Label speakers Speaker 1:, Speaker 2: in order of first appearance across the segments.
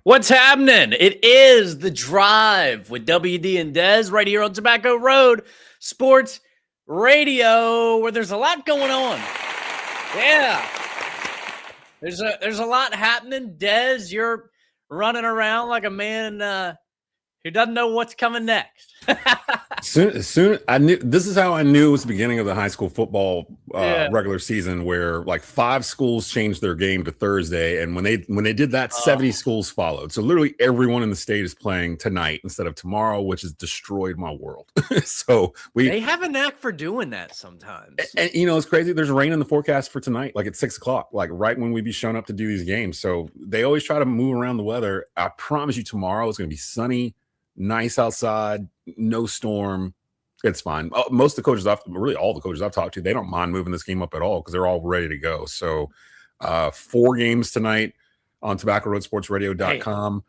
Speaker 1: What's happening? It is The Drive with WD and Dez right here on Tobacco Road Sports Radio, where there's a lot going on. Yeah. There's a lot happening. Dez, you're running around like a man who doesn't know what's coming next.
Speaker 2: Soon, I knew this is how I knew it was the beginning of the high school football regular season, where like 5 schools changed their game to Thursday, and when they did that, 70 schools followed. So literally everyone in the state is playing tonight instead of tomorrow, which has destroyed my world. So
Speaker 1: they have a knack for doing that sometimes.
Speaker 2: And you know, it's crazy. There's rain in the forecast for tonight, like at 6 o'clock, like right when we'd be showing up to do these games. So they always try to move around the weather. I promise you, tomorrow it's going to be sunny, nice outside, no storm. It's fine. Most of the coaches, really all the coaches I've talked to, they don't mind moving this game up at all because they're all ready to go. So 4 games tonight on TobaccoRoadSportsRadio.com.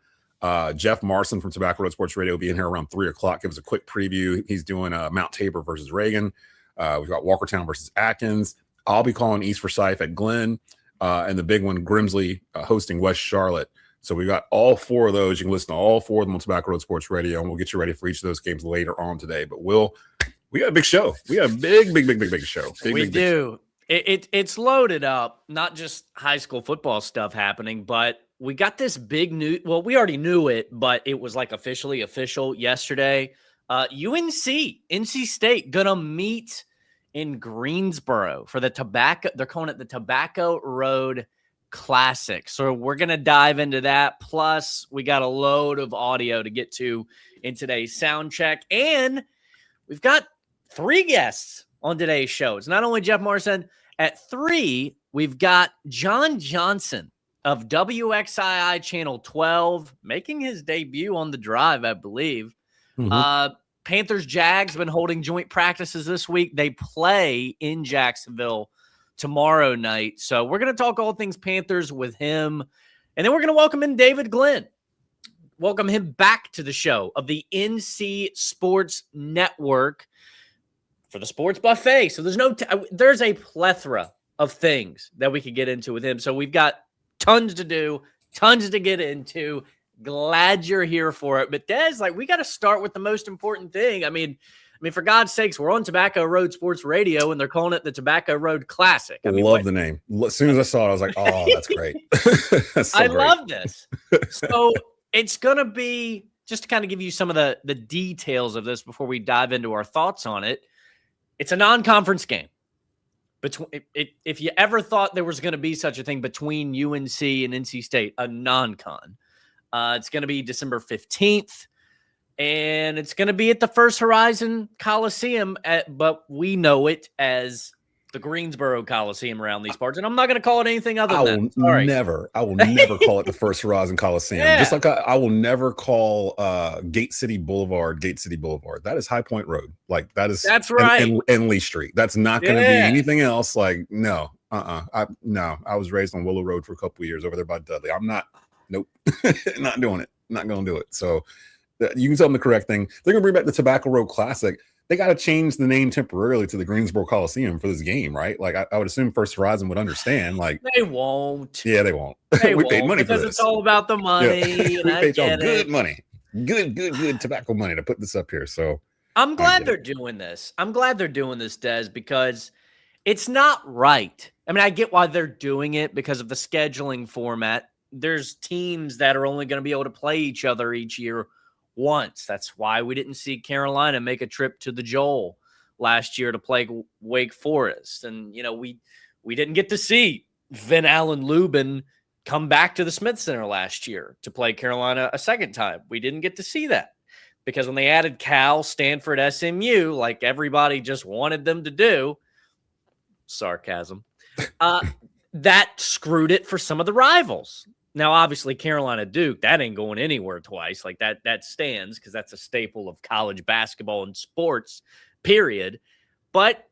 Speaker 2: Jeff Marcin from Tobacco Road Sports Radio will be in here around 3 o'clock. Give us a quick preview. He's doing Mount Tabor versus Reagan. We've got Walkertown versus Atkins. I'll be calling East Forsyth at Glenn. And the big one, Grimsley, hosting West Charlotte. So we got all 4 of those. You can listen to all 4 of them on Tobacco Road Sports Radio, and we'll get you ready for each of those games later on today. But we got a big show. We got a big show.
Speaker 1: We do. It's loaded up, not just high school football stuff happening, but we got this big news. Well, we already knew it, but it was like officially official yesterday. UNC, NC State, gonna meet in Greensboro for the tobacco. They're calling it the Tobacco Road Classic. So we're going to dive into that. Plus, we got a load of audio to get to in today's sound check. And we've got 3 guests on today's show. It's not only Jeff Marcin. At 3, we've got John Johnson of WXII Channel 12 making his debut on The Drive, I believe. Mm-hmm. Panthers Jags been holding joint practices this week. They play in Jacksonville tomorrow night. So we're going to talk all things Panthers with him. And then we're going to welcome in David Glenn. Welcome him back to the show of the NC Sports Network for the Sports Buffet. So there's a plethora of things that we could get into with him. So we've got tons to do, tons to get into. Glad you're here for it. But Dez, we got to start with the most important thing. I mean, for God's sakes, we're on Tobacco Road Sports Radio, and they're calling it the Tobacco Road Classic.
Speaker 2: Love the name. As soon as I saw it, I was like, oh, that's great. That's so
Speaker 1: I
Speaker 2: great.
Speaker 1: love this. So it's going to be, just to kind of give you some of the details of this before we dive into our thoughts on it, it's a non-conference game. If you ever thought there was going to be such a thing between UNC and NC State, a non-con, it's going to be December 15th. And it's going to be at the First Horizon Coliseum, but we know it as the Greensboro Coliseum around these parts. And I'm not going to call it anything other than that.
Speaker 2: I will never call it the First Horizon Coliseum. Yeah. Just like I will never call Gate City Boulevard. That is High Point Road.
Speaker 1: That's right.
Speaker 2: And Lee Street. That's not going to be anything else. No. I was raised on Willow Road for a couple of years over there by Dudley. Nope. Not doing it. Not going to do it. So you can tell them the correct thing. They're going to bring back the Tobacco Road Classic. They got to change the name temporarily to the Greensboro Coliseum for this game, right? I would assume First Horizon would understand.
Speaker 1: They won't.
Speaker 2: Yeah, they won't.
Speaker 1: We
Speaker 2: paid money
Speaker 1: because
Speaker 2: for this.
Speaker 1: It's all about the money.
Speaker 2: Yeah. We paid y'all good money, good tobacco money to put this up here. So
Speaker 1: I'm glad they're doing this. I'm glad they're doing this, Dez, because it's not right. I mean, I get why they're doing it because of the scheduling format. There's teams that are only going to be able to play each other each year once. That's why we didn't see Carolina make a trip to the Joel last year to play Wake Forest. And, we didn't get to see Vin Allen Lubin come back to the Smith Center last year to play Carolina a second time. We didn't get to see that because when they added Cal, Stanford, SMU, like everybody just wanted them to do, sarcasm, that screwed it for some of the rivals. Now, obviously, Carolina Duke, that ain't going anywhere twice. That stands because that's a staple of college basketball and sports, period. But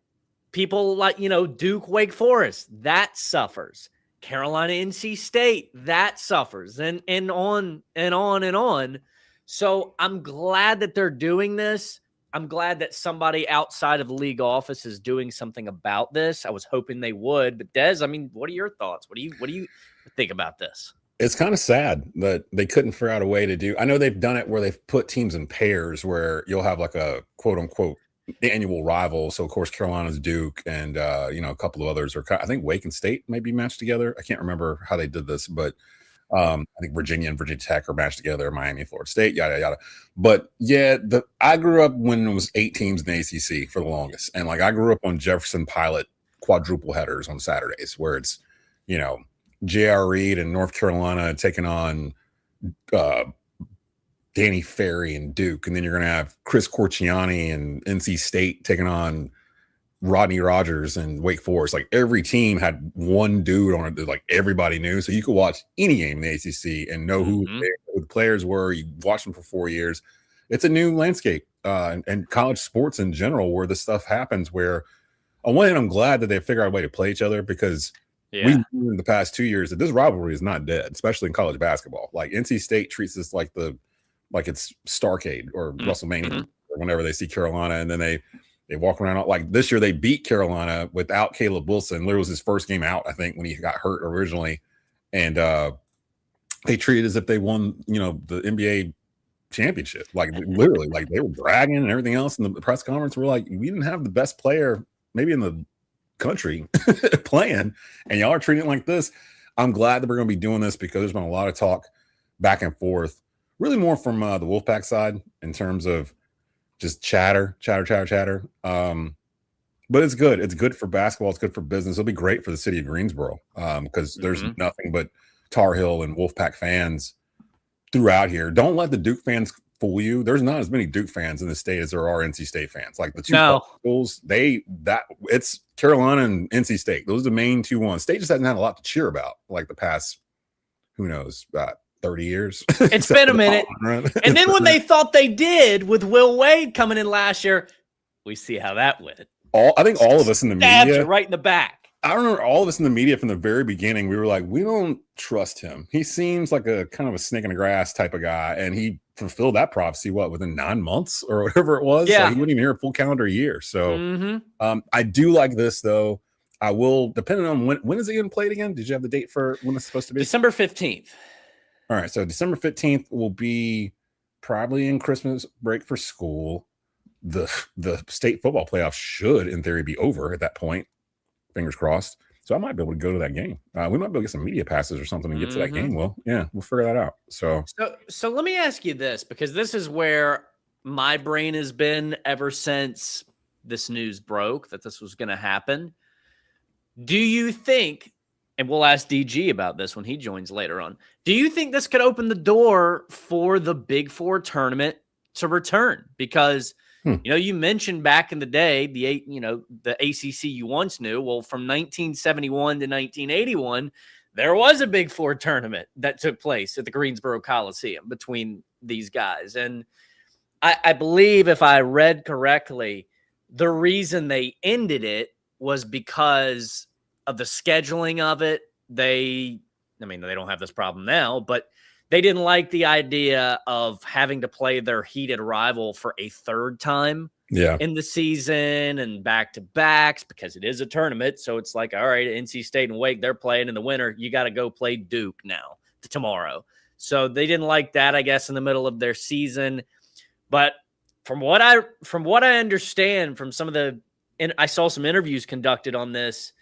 Speaker 1: people like, Duke, Wake Forest, that suffers. Carolina, NC State, that suffers. And on and on and on. So I'm glad that they're doing this. I'm glad that somebody outside of the league office is doing something about this. I was hoping they would. But Dez, what are your thoughts? What do you think about this?
Speaker 2: It's kind of sad that they couldn't figure out a way to do. I know they've done it where they've put teams in pairs where you'll have like a quote unquote annual rival. So of course Carolina's Duke and a couple of others are. I think Wake and State may be matched together. I can't remember how they did this, but I think Virginia and Virginia Tech are matched together. Miami, Florida State, yada yada. But yeah, I grew up when it was 8 teams in the ACC for the longest, and like I grew up on Jefferson Pilot quadruple headers on Saturdays where it's J.R. Reed and North Carolina taking on Danny Ferry and Duke. And then you're going to have Chris Corciani and NC State taking on Rodney Rogers and Wake Forest. Like every team had one dude on it that like everybody knew. So you could watch any game in the ACC and know who the players were. You watched them for 4 years. It's a new landscape and college sports in general where this stuff happens where on one hand, I'm glad that they figure out a way to play each other because we knew in the past 2 years that this rivalry is not dead, especially in college basketball. Like NC State treats this like it's Starcade or WrestleMania or whenever they see Carolina, and then they walk around like this year they beat Carolina without Caleb Wilson. Literally was his first game out, I think, when he got hurt originally, and they treated it as if they won, the NBA championship. Like literally, like they were bragging and everything else in the press conference. We're like, we didn't have the best player maybe in the country playing, and y'all are treating it like this. I'm glad that we're going to be doing this because there's been a lot of talk back and forth, really more from the Wolfpack side in terms of just chatter. But it's good. It's good for basketball. It's good for business. It'll be great for the city of Greensboro because there's nothing but Tar Heel and Wolfpack fans throughout here. Don't let the Duke fans fool you. There's not as many Duke fans in the state as there are NC State fans. Like the two schools, it's Carolina and NC State. Those are the main 2-1. State just hasn't had a lot to cheer about like the past, who knows, 30 years.
Speaker 1: It's been a minute. And then when they thought they did with Will Wade coming in last year, we see how that went.
Speaker 2: I think all of us in the media,
Speaker 1: right in the back.
Speaker 2: I remember all of us in the media from the very beginning, we were like, we don't trust him. He seems like a kind of a snake in the grass type of guy. And he fulfilled that prophecy, within 9 months or whatever it was?
Speaker 1: Yeah.
Speaker 2: Like, he wouldn't even hear a full calendar year. So I do like this, though. I will, depending on when is it getting played again? Did you have the date for when it's supposed to be?
Speaker 1: December 15th.
Speaker 2: All right. So December 15th will be probably in Christmas break for school. The state football playoffs should, in theory, be over at that point. Fingers crossed. So I might be able to go to that game. We might be able to get some media passes or something and get to that game. Well, yeah, we'll figure that out. So
Speaker 1: let me ask you this, because this is where my brain has been ever since this news broke that this was going to happen. Do you think, and we'll ask DG about this when he joins later on, do you think this could open the door for the Big Four tournament to return? Because you mentioned back in the day, the ACC you once knew. Well, from 1971 to 1981, there was a Big Four tournament that took place at the Greensboro Coliseum between these guys. And I believe, if I read correctly, the reason they ended it was because of the scheduling of it. They don't have this problem now, but they didn't like the idea of having to play their heated rival for a third time in the season and back-to-backs because it is a tournament. So it's like, all right, NC State and Wake, they're playing in the winter. You got to go play Duke now tomorrow. So they didn't like that, I guess, in the middle of their season. But from what I understand from some of I saw some interviews conducted on this,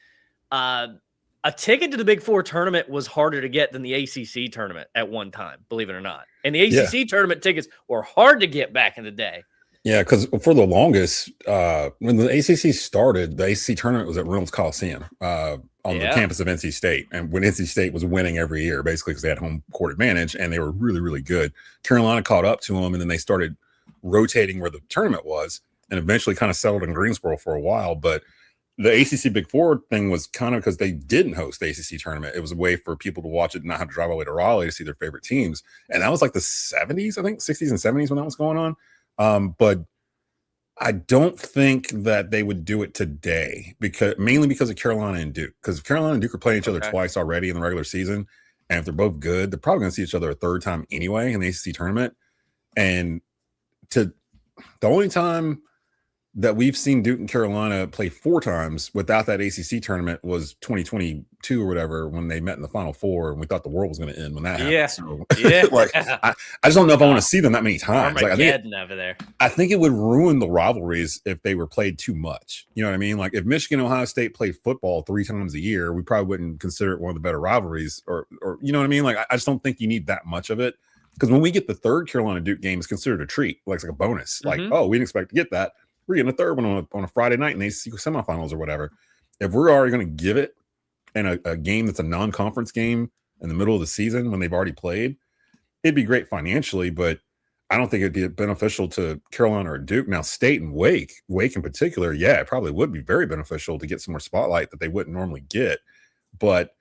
Speaker 1: a ticket to the Big Four tournament was harder to get than the ACC tournament at one time, believe it or not. And the ACC tournament tickets were hard to get back in the day.
Speaker 2: Yeah, because for the longest, when the ACC started, the ACC tournament was at Reynolds Coliseum on the campus of NC State. And when NC State was winning every year, basically because they had home court advantage and they were really, really good. Carolina caught up to them, and then they started rotating where the tournament was and eventually kind of settled in Greensboro for a while. But the ACC Big Four thing was kind of because they didn't host the ACC tournament. It was a way for people to watch it and not have to drive all the way to Raleigh to see their favorite teams. And that was like the 70s, I think, 60s and 70s when that was going on. But I don't think that they would do it today mainly because of Carolina and Duke. Because Carolina and Duke are playing each other twice already in the regular season. And if they're both good, they're probably going to see each other a third time anyway in the ACC tournament. And the only time that we've seen Duke and Carolina play 4 times without that ACC tournament was 2022 or whatever, when they met in the Final Four, and we thought the world was going to end when that happened. So, like, I just don't know if I want to see them that many times. Like,
Speaker 1: over there.
Speaker 2: I think it would ruin the rivalries if they were played too much. You know what I mean? Like, if Michigan and Ohio State played football 3 times a year, we probably wouldn't consider it one of the better rivalries, or you know what I mean? Like, I just don't think you need that much of it, because when we get the third Carolina Duke game, it's considered a treat. Like, it's like a bonus. Like, oh, we didn't expect to get that. We're getting a third one on a Friday night in the ACC semifinals or whatever. If we're already going to give it in a game that's a non-conference game in the middle of the season when they've already played, it'd be great financially, but I don't think it'd be beneficial to Carolina or Duke. Now, State and Wake in particular, yeah, it probably would be very beneficial to get some more spotlight that they wouldn't normally get. But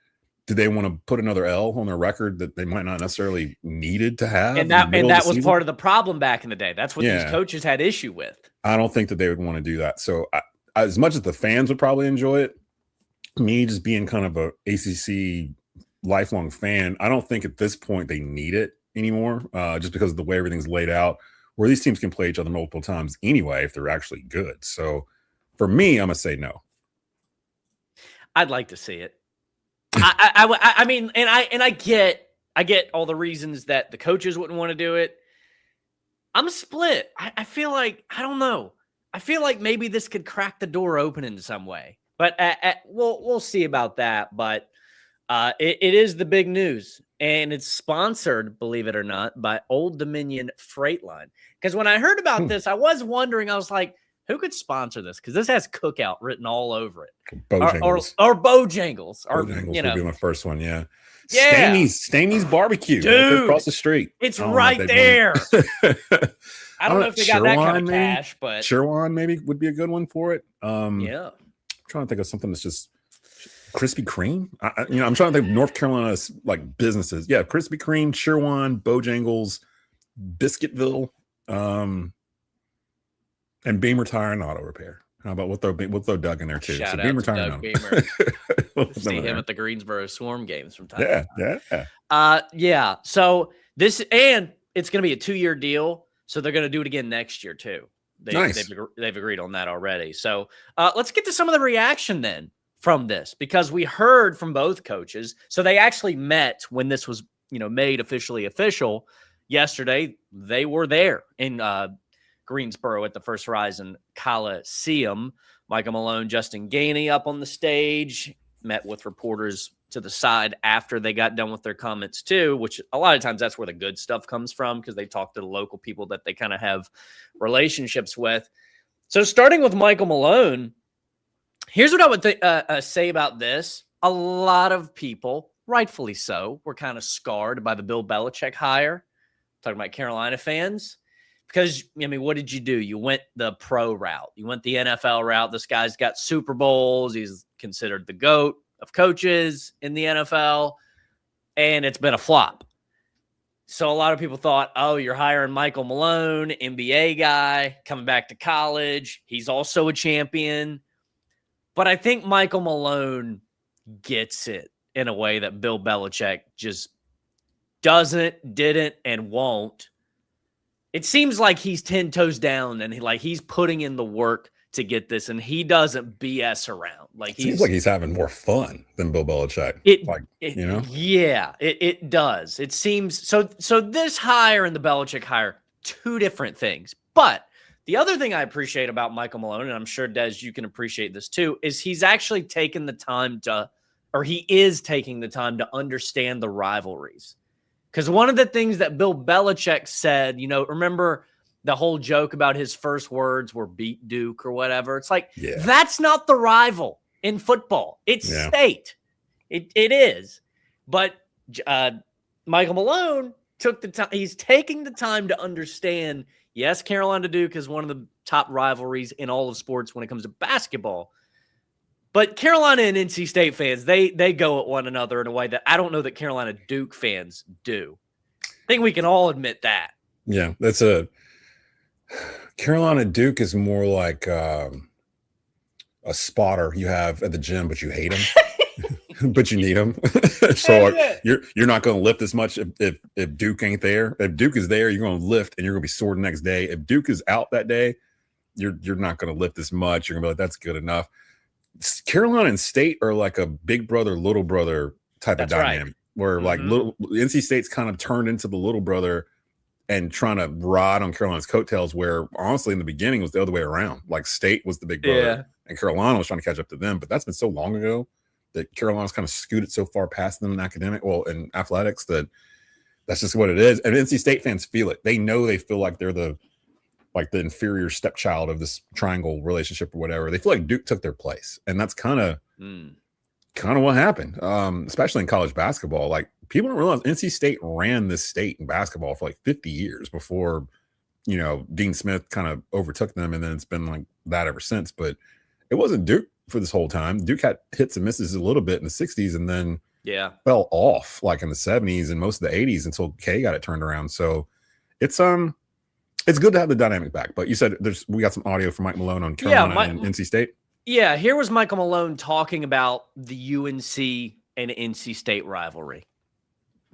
Speaker 2: do they want to put another L on their record that they might not necessarily needed to have?
Speaker 1: And that was part of the problem back in the day. That's what these coaches had issue with.
Speaker 2: I don't think that they would want to do that. So as much as the fans would probably enjoy it, me just being kind of a ACC lifelong fan, I don't think at this point they need it anymore, just because of the way everything's laid out, where these teams can play each other multiple times anyway if they're actually good. So for me, I'm going to say no.
Speaker 1: I'd like to see it. I mean, and I get all the reasons that the coaches wouldn't want to do it. I'm split. I feel like, I don't know. I feel like maybe this could crack the door open in some way, but we'll see about that. But it is the big news, and it's sponsored, believe it or not, by Old Dominion Freight Line. Because when I heard about this, I was wondering, I was like, who could sponsor this? Because this has Cookout written all over it.
Speaker 2: Bojangles.
Speaker 1: Or Bojangles. Or,
Speaker 2: Bojangles
Speaker 1: you know.
Speaker 2: would be my first one, yeah.
Speaker 1: Yeah.
Speaker 2: Stamey's Barbecue.
Speaker 1: Dude,
Speaker 2: right across the street.
Speaker 1: It's right there. I don't know if they got that kind of
Speaker 2: maybe?
Speaker 1: cash, but
Speaker 2: Sherwan maybe would be a good one for it.
Speaker 1: Yeah.
Speaker 2: I'm trying to think of something that's just Krispy Kreme. I'm trying to think of North Carolina's like businesses. Yeah, Krispy Kreme, Sherwan, Bojangles, Biscuitville, and Beamer Tire and Auto Repair. How about we'll throw Doug in there too?
Speaker 1: Shout
Speaker 2: so
Speaker 1: out
Speaker 2: Beamer
Speaker 1: to
Speaker 2: Tire
Speaker 1: Doug
Speaker 2: and
Speaker 1: Beamer. See him at the Greensboro Swarm games from time to time. Yeah. So this, and it's going to be a 2-year deal. So they're going to do it again next year too. They've agreed on that already. So let's get to some of the reaction then from this, because we heard from both coaches. So they actually met when this was, made officially official yesterday. They were there in Greensboro at the First Horizon Coliseum. Michael Malone, Justin Gainey up on the stage, met with reporters to the side after they got done with their comments too, which a lot of times that's where the good stuff comes from, because they talk to the local people that they kind of have relationships with. So starting with Michael Malone, here's what I would say about this. A lot of people, rightfully so, were kind of scarred by the Bill Belichick hire. Talking about Carolina fans. Because, what did you do? You went the pro route. You went the NFL route. This guy's got Super Bowls. He's considered the GOAT of coaches in the NFL. And it's been a flop. So a lot of people thought, oh, you're hiring Michael Malone, NBA guy, coming back to college. He's also a champion. But I think Michael Malone gets it in a way that Bill Belichick just didn't, and won't. It seems like he's 10 toes down, and he's putting in the work to get this, and he doesn't BS around.
Speaker 2: Seems like he's having more fun than Bill Belichick.
Speaker 1: Yeah, it does. It seems so. So this hire and the Belichick hire, 2 different things. But the other thing I appreciate about Michael Malone, and I'm sure Dez, you can appreciate this too, is he's actually taken the time he is taking the time to understand the rivalries. Because one of the things that Bill Belichick said, remember the whole joke about his first words were beat Duke or whatever? It's like, That's not the rival in football. It's state. It is. But Michael Malone took the time. He's taking the time to understand, yes, Carolina Duke is one of the top rivalries in all of sports when it comes to basketball. But Carolina and NC State fans, they go at one another in a way that I don't know that Carolina Duke fans do. I think we can all admit that.
Speaker 2: Yeah, that's Carolina Duke is more like a spotter you have at the gym, but you hate him, but you need him. So you're not going to lift as much if Duke ain't there. If Duke is there, you're going to lift and you're going to be sore the next day. If Duke is out that day, you're not going to lift this much. You're going to be like, that's good enough. Carolina and State are like a big brother, little brother type of dynamic where like little NC State's kind of turned into the little brother and trying to ride on Carolina's coattails, where honestly in the beginning it was the other way around. Like State was the big brother and Carolina was trying to catch up to them, but that's been so long ago that Carolina's kind of scooted so far past them in in athletics that's just what it is. And NC State fans feel it. They know they feel like they're the inferior stepchild of this triangle relationship or whatever. They feel like Duke took their place. And that's kind of what happened, especially in college basketball. Like, people don't realize NC State ran this state in basketball for like 50 years before, Dean Smith kind of overtook them. And then it's been like that ever since. But it wasn't Duke for this whole time. Duke had hits and misses a little bit in the 60s and then fell off like in the 70s and most of the 80s until K got it turned around. So it's good to have the dynamic back. But you said we got some audio from Mike Malone on Carolina and NC State.
Speaker 1: Yeah, here was Michael Malone talking about the UNC and NC State rivalry.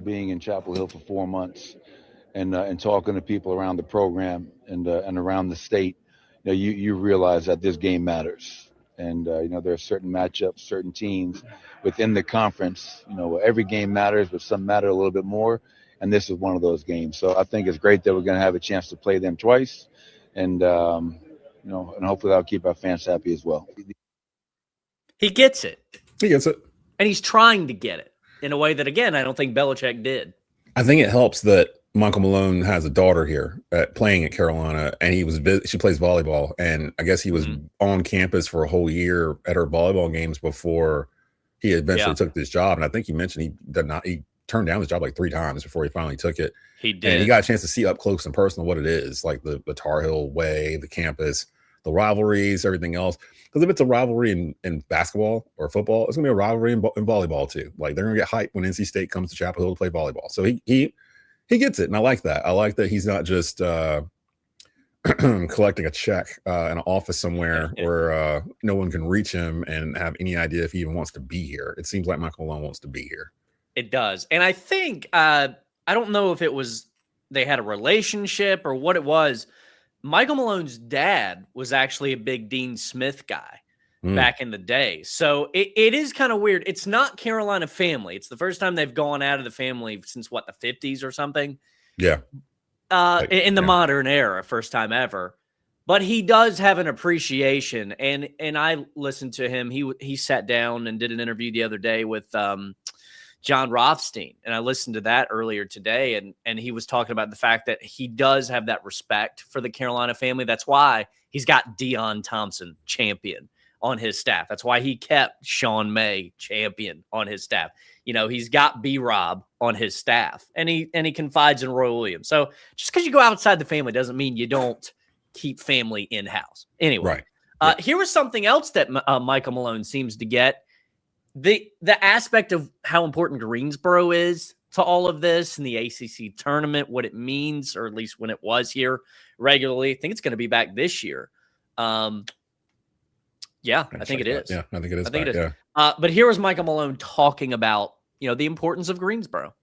Speaker 3: Being in Chapel Hill for 4 months and talking to people around the program and around the state, you realize that this game matters. And, there are certain matchups, certain teams within the conference. Every game matters, but some matter a little bit more. And this is one of those games. So I think it's great that we're going to have a chance to play them twice. And, and hopefully that'll keep our fans happy as well.
Speaker 1: He gets it.
Speaker 2: He gets it.
Speaker 1: And he's trying to get it in a way that, again, I don't think Belichick did.
Speaker 2: I think it helps that Michael Malone has a daughter here playing at Carolina, and she plays volleyball. And I guess he was on campus for a whole year at her volleyball games before he eventually took this job. And I think he mentioned he turned down his job like 3 times before he finally took it.
Speaker 1: He did.
Speaker 2: And he got a chance to see up close and personal what it is, like the Tar Heel way, the campus, the rivalries, everything else. Because if it's a rivalry in basketball or football, it's going to be a rivalry in volleyball too. Like, they're going to get hyped when NC State comes to Chapel Hill to play volleyball. So he gets it. And I like that. I like that he's not just collecting a check in an office somewhere where no one can reach him and have any idea if he even wants to be here. It seems like Michael Malone wants to be here.
Speaker 1: It does. And I think, I don't know if it was they had a relationship or what it was. Michael Malone's dad was actually a big Dean Smith guy back in the day. So it is kind of weird. It's not Carolina family. It's the first time they've gone out of the family since, the 50s or something?
Speaker 2: Yeah.
Speaker 1: In the modern era, first time ever. But he does have an appreciation. And I listened to him. He sat down and did an interview the other day with John Rothstein. And I listened to that earlier today. And he was talking about the fact that he does have that respect for the Carolina family. That's why he's got Deion Thompson, champion, on his staff. That's why he kept Sean May, champion, on his staff. He's got B-Rob on his staff. And he confides in Roy Williams. So just because you go outside the family doesn't mean you don't keep family in-house. Anyway, here was something else that Michael Malone seems to get. The aspect of how important Greensboro is to all of this and the ACC tournament, what it means, or at least when it was here regularly. I think it's going to be back this year. Yeah, I think it is.
Speaker 2: Yeah, I think it is. Yeah.
Speaker 1: But here was Michael Malone talking about, the importance of Greensboro.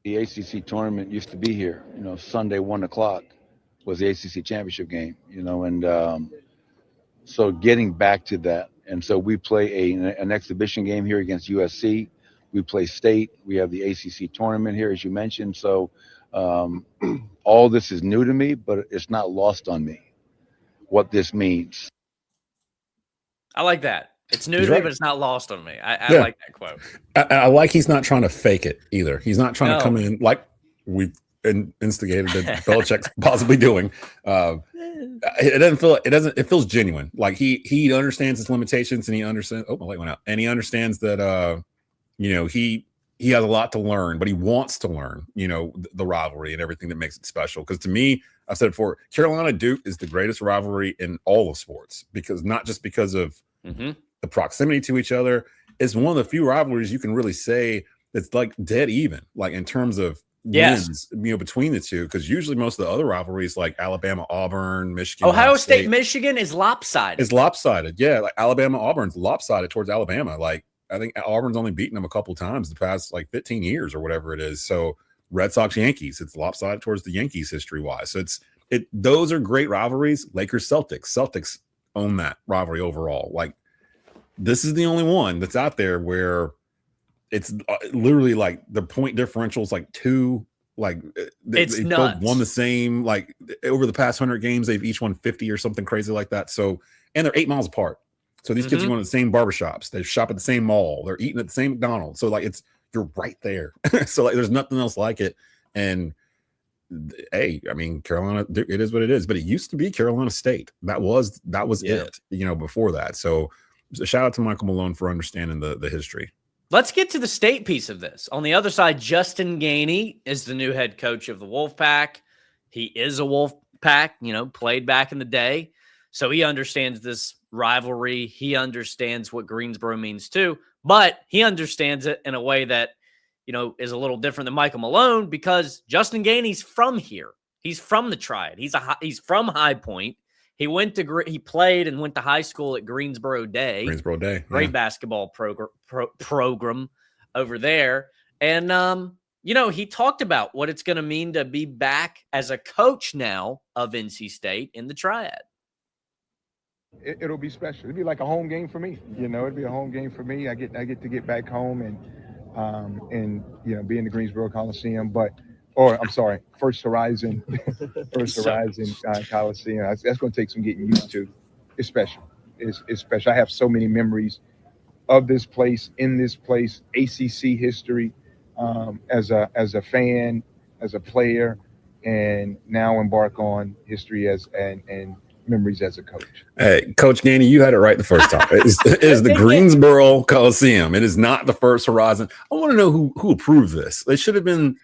Speaker 3: The ACC tournament used to be here. Sunday 1:00 was the ACC championship game. And so getting back to that. And so we play an exhibition game here against USC. We play state. We have the ACC tournament here, as you mentioned. So all this is new to me, but it's not lost on me what this means.
Speaker 1: I like that. It's new to me, but it's not lost on me. I like that quote.
Speaker 2: I like he's not trying to fake it either. He's not trying to come in like we've instigated that Belichick's possibly doing. It feels genuine. Like he understands his limitations and he understands. Oh, my light went out. And he understands that he has a lot to learn, but he wants to learn. The rivalry and everything that makes it special. Because to me, I've said before, Carolina Duke is the greatest rivalry in all of sports, because not just because of the proximity to each other. It's one of the few rivalries you can really say it's like dead even, like in terms of wins, between the two, because usually most of the other rivalries like Alabama, Auburn, Michigan,
Speaker 1: Ohio State, Michigan is lopsided.
Speaker 2: It's lopsided, yeah. Like Alabama, Auburn's lopsided towards Alabama. Like I think Auburn's only beaten them a couple times the past 15 years or whatever it is. So Red Sox, Yankees, it's lopsided towards the Yankees history wise. So those are great rivalries. Lakers Celtics own that rivalry overall. Like, this is the only one that's out there where it's literally like the point differential is like 2. Like they both won the same. Like over the past 100 games, they've each won 50 or something crazy like that. So, and they're 8 miles apart. So these kids are going to the same barbershops. They shop at the same mall. They're eating at the same McDonald's. So like you're right there. So like there's nothing else like it. And hey, I mean, Carolina, it is what it is. But it used to be Carolina State. That was it. Before that. So shout out to Michael Malone for understanding the history.
Speaker 1: Let's get to the state piece of this. On the other side, Justin Gainey is the new head coach of the Wolfpack. He is a Wolfpack, played back in the day. So he understands this rivalry. He understands what Greensboro means too, but he understands it in a way that, is a little different than Michael Malone because Justin Gainey's from here. He's from the Triad. He's from High Point. He played and went to high school at Greensboro Day. Great basketball program over there. And, he talked about what it's going to mean to be back as a coach now of NC State in the Triad.
Speaker 4: It'll be special. It'll be like a home game for me. It'll be a home game for me. I get to get back home and be in the Greensboro Coliseum. First Horizon Coliseum. That's going to take some getting used to. It's special. It's special. I have so many memories of this place, in this place, ACC history, as a fan, as a player, and now embark on history and memories as a coach.
Speaker 2: Hey, Coach Gainey, you had it right the first time. It is the Greensboro Coliseum. It is not the First Horizon. I want to know who approved this. It should have been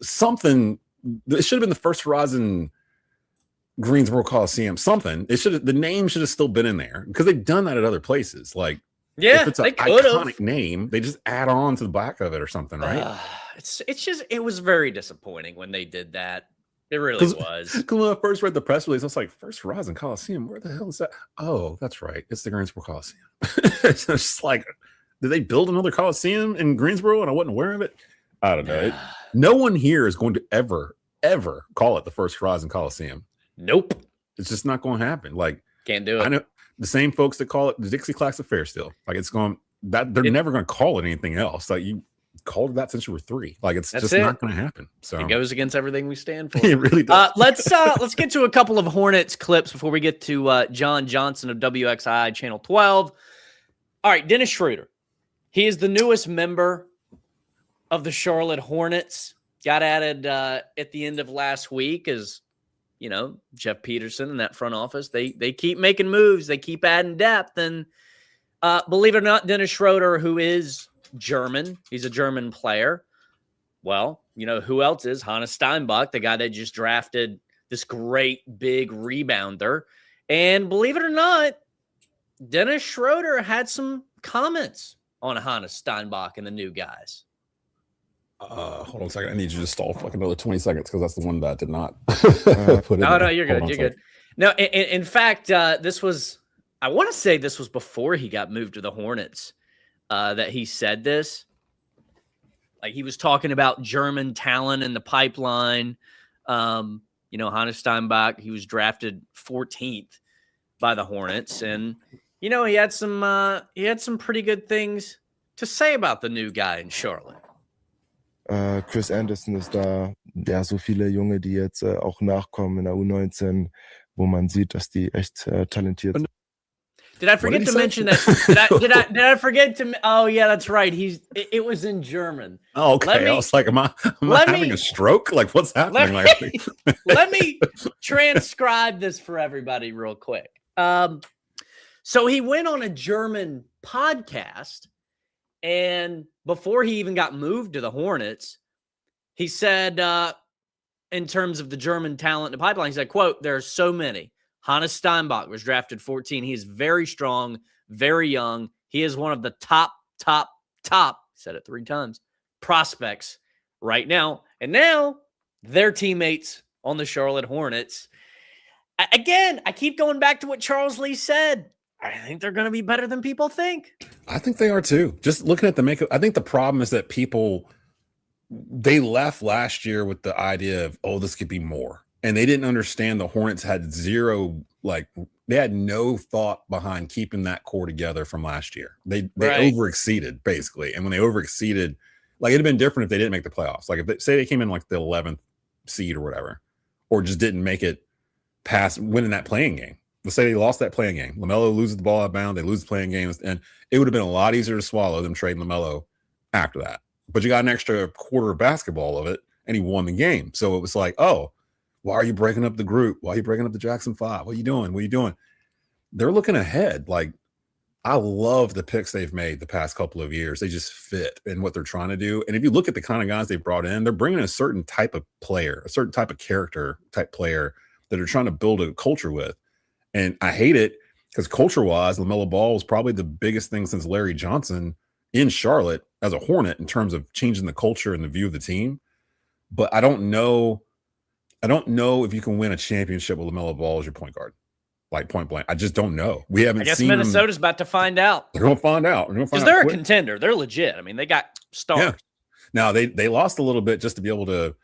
Speaker 2: something. It should have been the First Horizon Greensboro Coliseum. Something. The name should have still been in there because they've done that at other places. Like, if it's an iconic name, they just add on to the back of it or something, right?
Speaker 1: It was very disappointing when they did that. It really was.
Speaker 2: Because when I first read the press release, I was like, First Horizon Coliseum, where the hell is that? Oh, that's right. It's the Greensboro Coliseum. It's just like, did they build another Coliseum in Greensboro and I wasn't aware of it? I don't know. No one here is going to ever call it the First Horizon Coliseum.
Speaker 1: Nope.
Speaker 2: It's just not going to happen. Like,
Speaker 1: can't do it.
Speaker 2: I know the same folks that call it the Dixie Classic Fair still. Like, they're never going to call it anything else. Like, you called it that since you were 3. Like, it's just not going to happen. So
Speaker 1: it goes against everything we stand for.
Speaker 2: It really does.
Speaker 1: Let's get to a couple of Hornets clips before we get to John Johnson of WXII Channel 12. All right, Dennis Schroeder. He is the newest member of the Charlotte Hornets. Got added at the end of last week as, Jeff Peterson and that front office. They keep making moves. They keep adding depth. And believe it or not, Dennis Schroeder, who is German, he's a German player. Well, who else is? Hannes Steinbach, the guy that just drafted this great big rebounder. And believe it or not, Dennis Schroeder had some comments on Hannes Steinbach and the new guys.
Speaker 2: Hold on a second. I need you to stall for like another 20 seconds because that's the one that I did not put in.
Speaker 1: No, you're good. You're good. No, in fact, I want to say this was before he got moved to the Hornets that he said this. Like, he was talking about German talent in the pipeline. Hannes Steinbach, he was drafted 14th by the Hornets. And, he had some pretty good things to say about the new guy in Charlotte.
Speaker 5: Chris Anderson ist da, so viele Junge, die jetzt auch nachkommen in der U19, wo man sieht, dass die echt talentiert sind.
Speaker 1: Did I forget to mention that? Did I forget to? Oh yeah, that's right. It was in German.
Speaker 2: Oh, okay. I was like, am I having a stroke? Like, what's happening?
Speaker 1: Let me transcribe this for everybody real quick. So he went on a German podcast, and before he even got moved to the Hornets, he said, in terms of the German talent in the pipeline, he said, quote, "There are so many. Hannes Steinbach was drafted 14. He is very strong, very young. He is one of the top, said it 3 times, prospects right now." And now they're teammates on the Charlotte Hornets. Again, I keep going back to what Charles Lee said. I think they're going to be better than people think.
Speaker 2: I think they are too. Just looking at the makeup, I think the problem is that people they left last year with the idea of, oh, this could be more. And they didn't understand the Hornets had they had no thought behind keeping that core together from last year. They overexceeded, basically. And when they overexceeded, like, it'd have been different if they didn't make the playoffs. Like, if they came in like the 11th seed or whatever, or just didn't make it past winning that playing game. Let's say they lost that playing game. LaMelo loses the ball out of bounds, they lose the playing games, and it would have been a lot easier to swallow them trading LaMelo after that. But you got an extra quarter of basketball of it, and he won the game. So it was like, oh, why are you breaking up the group? Why are you breaking up the Jackson 5? What are you doing? What are you doing? They're looking ahead. Like, I love the picks they've made the past couple of years. They just fit in what they're trying to do. And if you look at the kind of guys they've brought in, they're bringing a certain type of player, a certain type of character type player that are trying to build a culture with. And I hate it because culture-wise, LaMelo Ball was probably the biggest thing since Larry Johnson in Charlotte as a Hornet in terms of changing the culture and the view of the team. But I don't know if you can win a championship with LaMelo Ball as your point guard, like point blank. I just don't know. We haven't seen.
Speaker 1: I guess Minnesota's about to find out.
Speaker 2: They're going to find out.
Speaker 1: Because they're a contender. They're legit. I mean, they got stars.
Speaker 2: Yeah. Now, they lost a little bit just to be able to,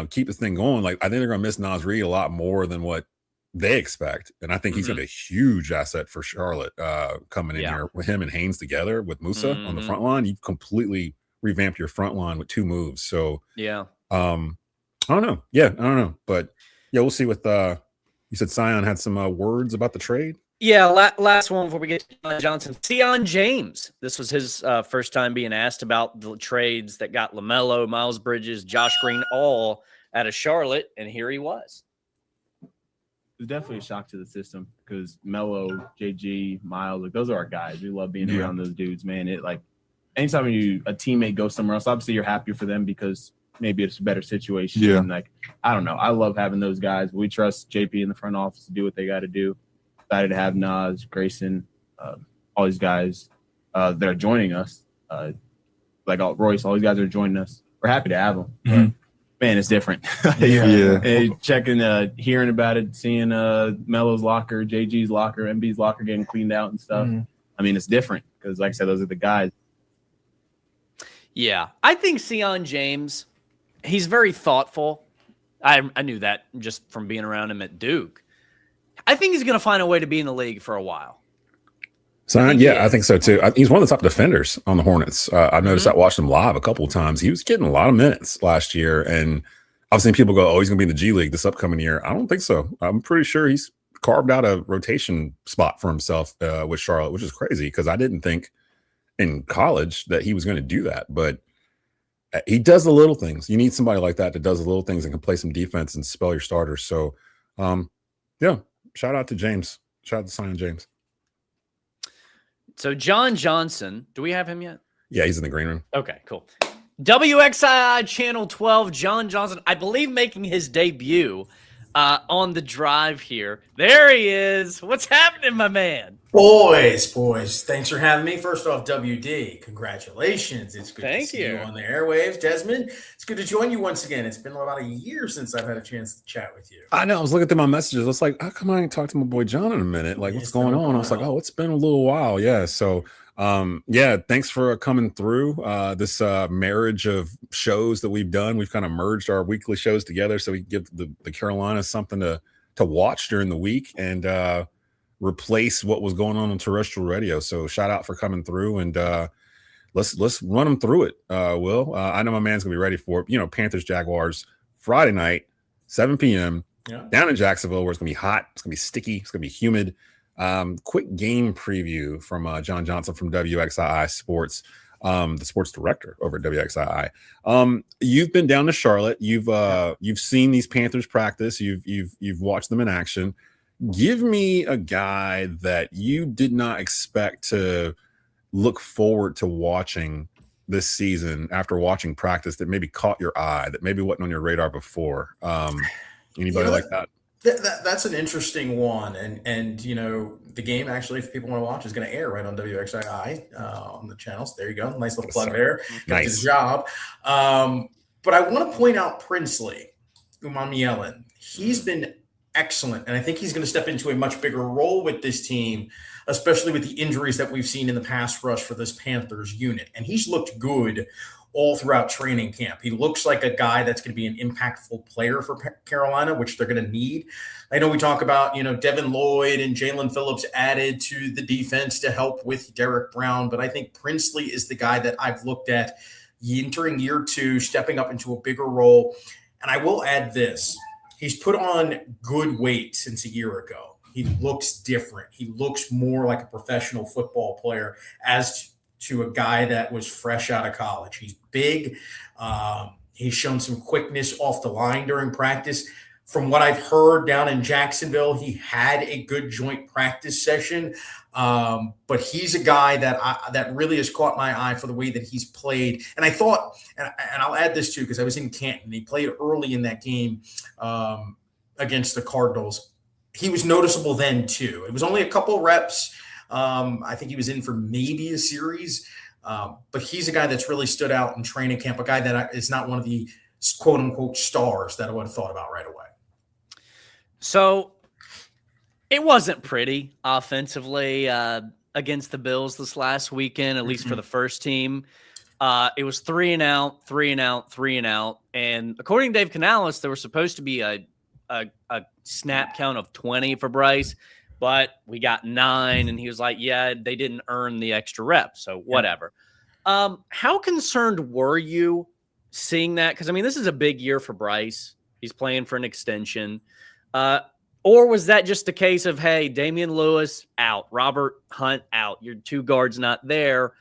Speaker 2: keep this thing going. Like, I think they're going to miss Naz Reid a lot more than what they expect. And I think he's going to be a huge asset for Charlotte coming in here with him and Haynes together with Musa on the front line. You've completely revamped your front line with 2 moves. So, I don't know. Yeah, I don't know. But, we'll see with you said Sion had some words about the trade.
Speaker 1: Yeah, last one before we get to Sion Johnson. Sion James. This was his first time being asked about the trades that got LaMelo, Miles Bridges, Josh Green all out of Charlotte, and here he was.
Speaker 6: It's definitely a shock to the system because Melo, JG, Miles, like, those are our guys. We love being around those dudes, man. It, like, anytime a teammate goes somewhere else, obviously you're happier for them because maybe it's a better situation.
Speaker 4: Yeah.
Speaker 6: And, like, I don't know. I love having those guys. We trust JP in the front office to do what they got to do. Excited to have Nas, Grayson, all these guys that are joining us. Royce, all these guys are joining us. We're happy to have them.
Speaker 4: Mm-hmm.
Speaker 6: Man, it's different. Checking, hearing about it, seeing Melo's locker, JG's locker, MB's locker getting cleaned out and stuff. Mm-hmm. I mean, it's different because, like I said, those are the guys.
Speaker 1: Yeah, I think Sion James, he's very thoughtful. I knew that just from being around him at Duke. I think he's going to find a way to be in the league for a while.
Speaker 2: I think so too. He's one of the top defenders on the Hornets. I've noticed that watching him live a couple of times. He was getting a lot of minutes last year, and I've seen people go, "Oh, he's going to be in the G League this upcoming year." I don't think so. I'm pretty sure he's carved out a rotation spot for himself with Charlotte, which is crazy because I didn't think in college that he was going to do that. But he does the little things. You need somebody like that does the little things and can play some defense and spell your starters. So, shout out to James. Shout out to Sion James.
Speaker 1: So John Johnson, do we have him yet?
Speaker 2: Yeah, he's in the green room.
Speaker 1: Okay, cool. WXII Channel 12, John Johnson, I believe making his debut on the drive here. There he is. What's happening, my man?
Speaker 7: Boys, thanks for having me. First off, WD, congratulations. It's good to see you on the airwaves. Desmond, it's good to join you once again. It's been about a year since I've had a chance to chat with you.
Speaker 2: I know. I was looking through my messages. I was like, how come I ain't talked to my boy John in a minute? Like, what's going on? I was like, oh, it's been a little while. Yeah. So, thanks for coming through this marriage of shows that we've done. We've kind of merged our weekly shows together so we can give the Carolinas something to watch during the week and replace what was going on terrestrial radio. So shout out for coming through and let's run them through it. Will, I know my man's gonna be ready for it. Panthers Jaguars Friday night, 7 p.m. Down in Jacksonville, where it's gonna be hot, it's gonna be sticky, it's gonna be humid. Quick game preview from John Johnson from WXII Sports, the sports director over at WXII. You've been down to Charlotte. You've seen these Panthers practice. You've watched them in action. Give me a guy that you did not expect to look forward to watching this season after watching practice that maybe caught your eye, that maybe wasn't on your radar before. Anybody like that?
Speaker 7: That's an interesting one. And the game actually, if people want to watch, is going to air right on WXII on the channels. There you go. Nice little plug there. Got his job. But I want to point out Princely, Umamielen. He's been excellent. And I think he's going to step into a much bigger role with this team, especially with the injuries that we've seen in the pass rush for this Panthers unit. And he's looked good all throughout training camp. He looks like a guy that's going to be an impactful player for Carolina, which they're going to need. I know we talk about, Devin Lloyd and Jalen Phillips added to the defense to help with Derek Brown, but I think Princely is the guy that I've looked at entering year 2, stepping up into a bigger role. And I will add this. He's put on good weight since a year ago. He looks different. He looks more like a professional football player as to a guy that was fresh out of college. He's big. He's shown some quickness off the line during practice. From what I've heard down in Jacksonville, he had a good joint practice session. But he's a guy that really has caught my eye for the way that he's played. And I thought, and I'll add this too, because I was in Canton. He played early in that game against the Cardinals. He was noticeable then too. It was only a couple reps. I think he was in for maybe a series. But he's a guy that's really stood out in training camp, a guy that is not one of the quote unquote stars that I would have thought about right away.
Speaker 1: So it wasn't pretty offensively against the Bills this last weekend, at least for the first team. It was 3 and out, 3 and out, 3 and out. And according to Dave Canales, there was supposed to be a snap count of 20 for Bryce, but we got 9. And he was like, yeah, they didn't earn the extra rep. So whatever. How concerned were you seeing that? Because, I mean, this is a big year for Bryce. He's playing for an extension. Or was that just a case of, hey, Damian Lewis out, Robert Hunt out, your 2 guards not there?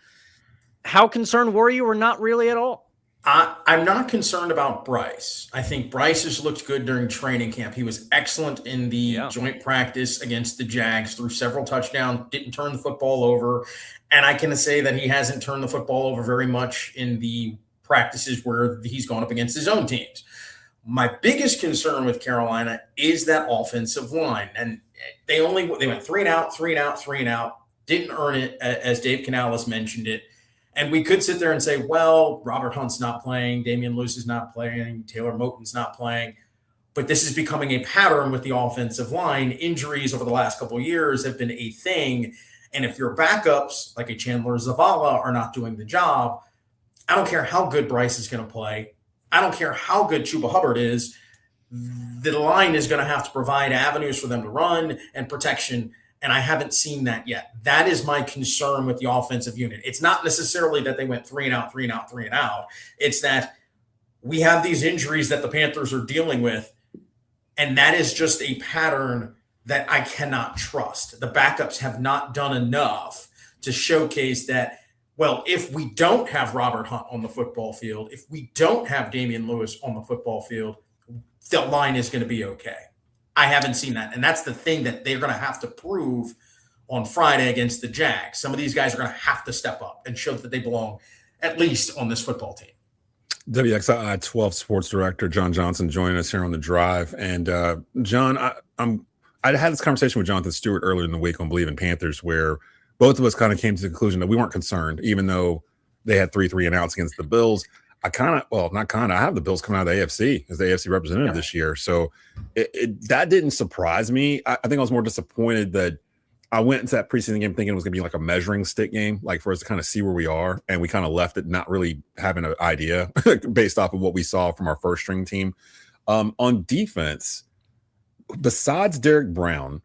Speaker 1: How concerned were you, or not really at all?
Speaker 7: I'm not concerned about Bryce. I think Bryce has looked good during training camp. He was excellent in the joint practice against the Jags, threw several touchdowns, didn't turn the football over. And I can say that he hasn't turned the football over very much in the practices where he's gone up against his own teams. My biggest concern with Carolina is that offensive line. And they went 3 and out, 3 and out, 3 and out, didn't earn it, as Dave Canales mentioned it. And we could sit there and say, well, Robert Hunt's not playing, Damian Lewis is not playing, Taylor Moton's not playing. But this is becoming a pattern with the offensive line. Injuries over the last couple of years have been a thing. And if your backups, like a Chandler Zavala, are not doing the job, I don't care how good Bryce is going to play. I don't care how good Chuba Hubbard is. The line is going to have to provide avenues for them to run and protection. And I haven't seen that yet. That is my concern with the offensive unit. It's not necessarily that they went 3 and out, 3 and out, 3 and out. It's that we have these injuries that the Panthers are dealing with. And that is just a pattern that I cannot trust. The backups have not done enough to showcase that, well, if we don't have Robert Hunt on the football field, if we don't have Damian Lewis on the football field, the line is going to be okay. I haven't seen that. And that's the thing that they're going to have to prove on Friday against the Jags. Some of these guys are going to have to step up and show that they belong, at least on this football team.
Speaker 2: WXII 12 sports director John Johnson joining us here on the drive. And John, I had this conversation with Jonathan Stewart earlier in the week on Believe in Panthers, where both of us kind of came to the conclusion that we weren't concerned, even though they had 3 and outs against the Bills. I have the Bills coming out of the AFC as the AFC representative this year. So that didn't surprise me. I think I was more disappointed that I went into that preseason game thinking it was going to be like a measuring stick game, like for us to kind of see where we are. And we kind of left it not really having an idea based off of what we saw from our first string team. On defense, besides Derek Brown,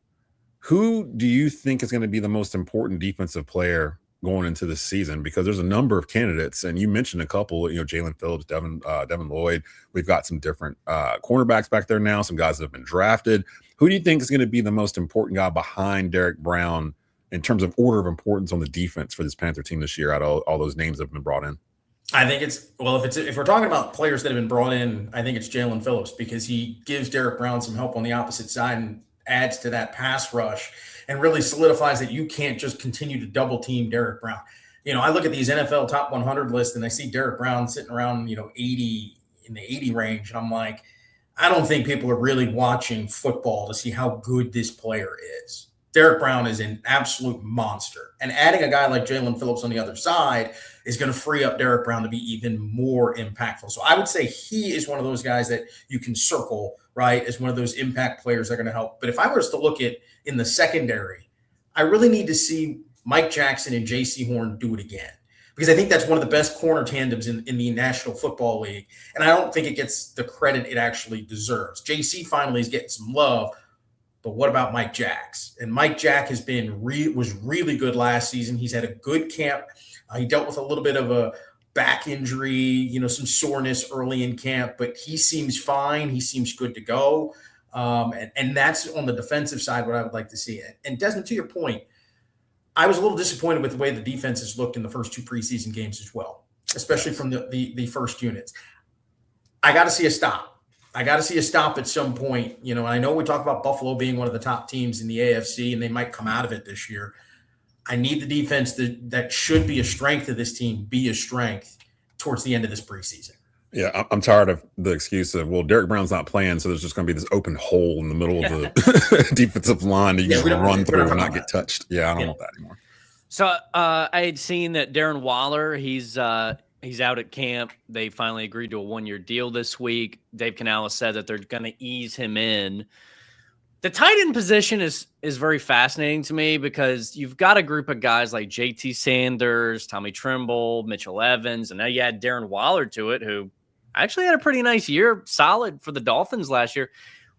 Speaker 2: who do you think is going to be the most important defensive player going into this season? Because there's a number of candidates, and you mentioned a couple, Jalen Phillips, Devin Lloyd. We've got some different cornerbacks back there now, some guys that have been drafted. Who do you think is going to be the most important guy behind Derek Brown in terms of order of importance on the defense for this Panther team this year out of all those names that have been brought in?
Speaker 7: I think if we're talking about players that have been brought in, I think it's Jalen Phillips, because he gives Derek Brown some help on the opposite side and adds to that pass rush and really solidifies that you can't just continue to double team Derek Brown. I look at these NFL top 100 lists and I see Derek Brown sitting around, 80 in the 80 range. And I'm like, I don't think people are really watching football to see how good this player is. Derek Brown is an absolute monster. And adding a guy like Jalen Phillips on the other side is going to free up Derek Brown to be even more impactful. So I would say he is one of those guys that you can circle, right, as one of those impact players that are going to help. But if I was to look at in the secondary, I really need to see Mike Jackson and J.C. Horn do it again. because I think that's one of the best corner tandems in the National Football League. And I don't think it gets the credit it actually deserves. JC finally is getting some love, but what about Mike Jacks? And Mike Jack was really good last season. He's had a good camp. He dealt with a little bit of a back injury, some soreness early in camp, but he seems fine. He seems good to go. And that's on the defensive side what I would like to see. And Desmond, to your point, I was a little disappointed with the way the defenses looked in the first 2 preseason games as well, especially from the first units. I got to see a stop. I got to see a stop at some point. And I know we talk about Buffalo being one of the top teams in the AFC, and they might come out of it this year. I need the defense that should be a strength of this team be a strength towards the end of this preseason.
Speaker 2: Yeah, I'm tired of the excuse of, well, Derek Brown's not playing, so there's just going to be this open hole in the middle of the defensive line that you can run through and not get touched. Yeah, I don't want that anymore.
Speaker 1: So I had seen that Darren Waller, he's out at camp. They finally agreed to a 1-year deal this week. Dave Canales said that they're going to ease him in. The tight end position is very fascinating to me because you've got a group of guys like JT Sanders, Tommy Tremble, Mitchell Evans, and now you add Darren Waller to it, who actually had a pretty nice year, solid for the Dolphins last year.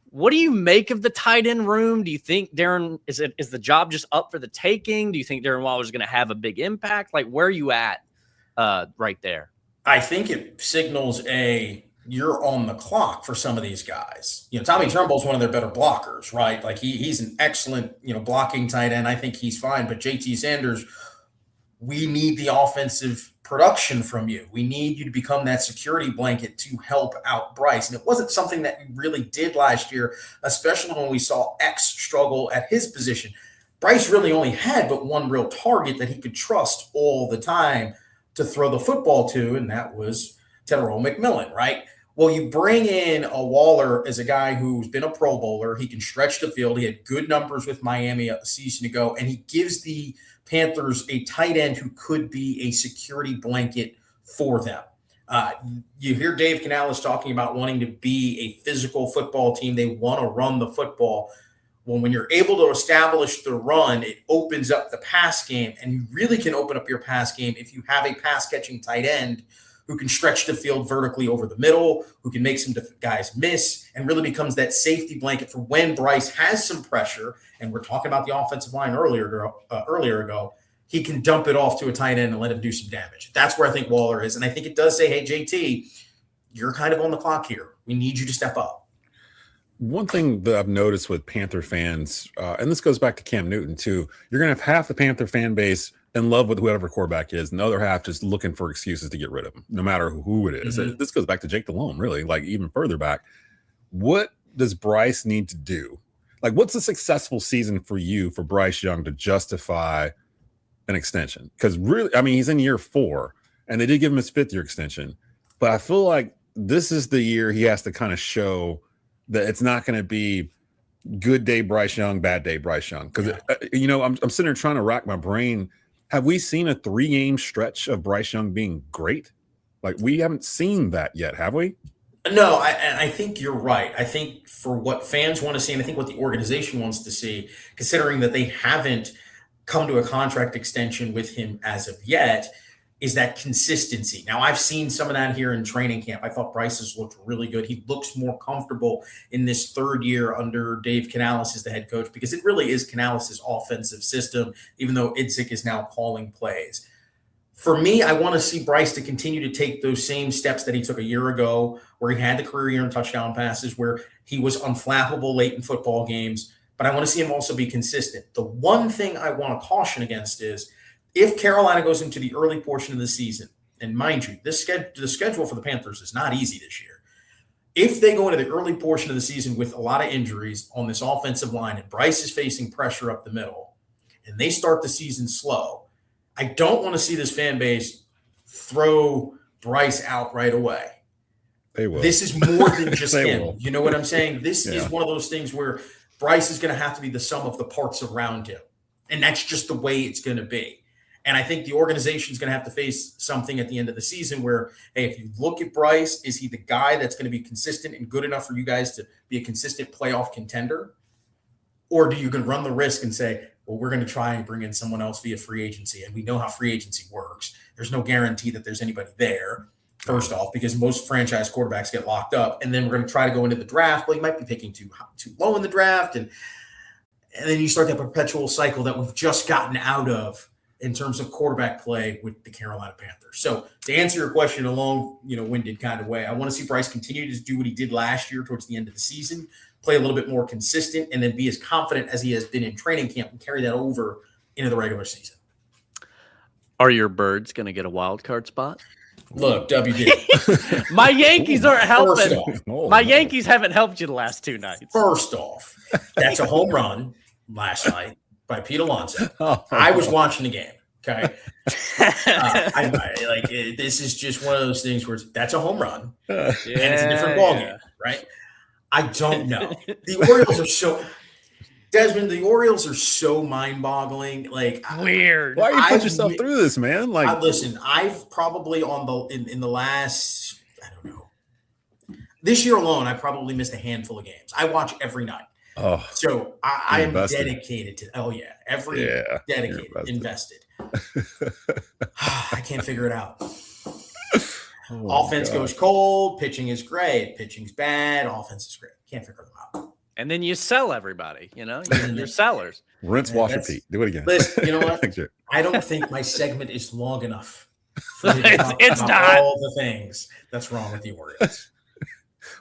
Speaker 1: What do you make of the tight end room? Do you think Darren is the job just up for the taking? Do you think Darren Waller is going to have a big impact? Like, where are you at right there?
Speaker 7: I think it signals you're on the clock for some of these guys. Tommy Tremble's one of their better blockers, right? Like he's an excellent, blocking tight end. I think he's fine. But JT Sanders, we need the offensive production from you. We need you to become that security blanket to help out Bryce. And it wasn't something that we really did last year, especially when we saw X struggle at his position. Bryce really only had but one real target that he could trust all the time to throw the football to, and that was Tedero McMillan, right? Well, you bring in a Waller as a guy who's been a Pro Bowler. He can stretch the field. He had good numbers with Miami a season ago, and he gives the Panthers a tight end who could be a security blanket for them. You hear Dave Canales talking about wanting to be a physical football team. They want to run the football. Well, when you're able to establish the run, it opens up the pass game, and you really can open up your pass game if you have a pass-catching tight end who can stretch the field vertically over the middle, who can make some guys miss, and really becomes that safety blanket for when Bryce has some pressure. And we're talking about the offensive line earlier ago. He can dump it off to a tight end and let him do some damage. That's where I think Waller is. And I think it does say, hey, JT, you're kind of on the clock here. We need you to step up.
Speaker 2: One thing that I've noticed with Panther fans, and this goes back to Cam Newton too, you're going to have half the Panther fan base in love with whoever quarterback is, and the other half just looking for excuses to get rid of him, no matter who it is. Mm-hmm. This goes back to Jake Delhomme, really, like even further back. What does Bryce need to do? Like, what's a successful season for you, for Bryce Young, to justify an extension? Because really, I mean, he's in year 4, and they did give him his 5th year extension. But I feel like this is the year he has to kind of show that it's not going to be good day Bryce Young, bad day Bryce Young. Because, I'm sitting there trying to rack my brain. Have we seen a 3-game stretch of Bryce Young being great? Like, we haven't seen that yet, have we?
Speaker 7: No, I think you're right. I think for what fans want to see, and I think what the organization wants to see, considering that they haven't come to a contract extension with him as of yet, is that consistency. Now, I've seen some of that here in training camp. I thought Bryce's looked really good. He looks more comfortable in this 3rd year under Dave Canales as the head coach, because it really is Canales' offensive system, even though Idzik is now calling plays. For me, I want to see Bryce to continue to take those same steps that he took a year ago, where he had the career year in touchdown passes, where he was unflappable late in football games. But I want to see him also be consistent. The one thing I want to caution against is, if Carolina goes into the early portion of the season, and mind you, the schedule for the Panthers is not easy this year. If they go into the early portion of the season with a lot of injuries on this offensive line, and Bryce is facing pressure up the middle, and they start the season slow, I don't want to see this fan base throw Bryce out right away.
Speaker 2: They will.
Speaker 7: This is more than just him.
Speaker 2: Will.
Speaker 7: You know what I'm saying? This is one of those things where Bryce is going to have to be the sum of the parts around him. And that's just the way it's going to be. And I think the organization is going to have to face something at the end of the season where, hey, if you look at Bryce, is he the guy that's going to be consistent and good enough for you guys to be a consistent playoff contender? Or do you can run the risk and say, well, we're going to try and bring in someone else via free agency. And we know how free agency works. There's no guarantee that there's anybody there, first off, because most franchise quarterbacks get locked up. And then we're going to try to go into the draft. Well, you might be picking too low in the draft. And then you start that perpetual cycle that we've just gotten out of in terms of quarterback play with the Carolina Panthers. So to answer your question in a long, winded kind of way, I want to see Bryce continue to do what he did last year towards the end of the season, play a little bit more consistent, and then be as confident as he has been in training camp and carry that over into the regular season.
Speaker 1: Are your Birds going to get a wild card spot?
Speaker 7: Look, WD.
Speaker 1: My Yankees aren't helping. My
Speaker 2: no.
Speaker 1: Yankees haven't helped you the last 2 nights.
Speaker 7: First off, that's a home run last night by Pete Alonso. I was watching the game. Okay. This is just one of those things where that's a home run and it's a different ballgame, right? I don't know. The Orioles are so Desmond, the Orioles are so mind-boggling. Like
Speaker 1: weird.
Speaker 2: Why are you putting yourself through this, man? Like,
Speaker 7: listen, I've probably in the last, I don't know, this year alone, I probably missed a handful of games. I watch every night.
Speaker 2: oh,
Speaker 7: So I am
Speaker 2: invested.
Speaker 7: dedicated to. Oh yeah, dedicated, invested. I can't figure it out. Offense goes cold. Pitching is great. Pitching's bad. Offense is great. Can't figure them out.
Speaker 1: And then you sell everybody. You're sellers.
Speaker 2: rinse, wash, repeat. Do it again.
Speaker 7: Listen, you know what? I don't think my segment is long enough.
Speaker 1: It's not.
Speaker 7: All the things that's wrong with the Orioles.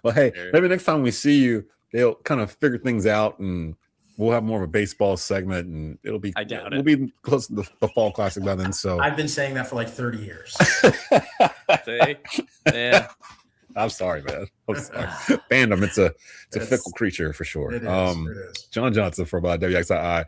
Speaker 2: Well, hey, maybe next time we see you, they'll kind of figure things out, and we'll have more of a baseball segment, and it'll be.
Speaker 1: I doubt
Speaker 2: we'll be close to the fall classic by then. So
Speaker 7: I've been saying that for like 30 years.
Speaker 1: See? Yeah.
Speaker 2: I'm sorry, man. I'm sorry. Fandom, it's a fickle creature for sure.
Speaker 7: It is.
Speaker 2: John Johnson from WXII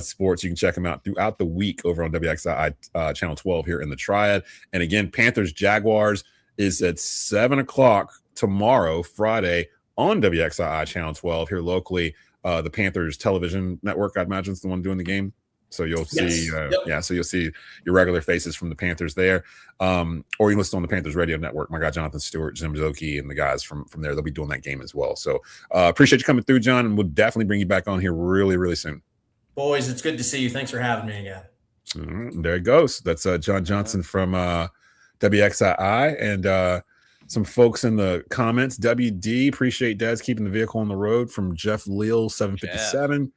Speaker 2: Sports. You can check him out throughout the week over on WXII Channel 12 here in the Triad. And again, Panthers Jaguars is at 7:00 tomorrow, Friday, on WXII Channel 12 here locally. The Panthers television network, I'd imagine, is the one doing the game. So you'll see, so you'll see your regular faces from the Panthers there, or you can listen on the Panthers radio network. My guy Jonathan Stewart, Jim Zoki, and the guys from there, they'll be doing that game as well. So appreciate you coming through, John, and we'll definitely bring you back on here really, really soon.
Speaker 7: Boys, it's good to see you. Thanks for having me again.
Speaker 2: There it goes. That's John Johnson from WXII, and some folks in the comments. WD, appreciate Dez keeping the vehicle on the road from Jeff Leal 757. Yeah.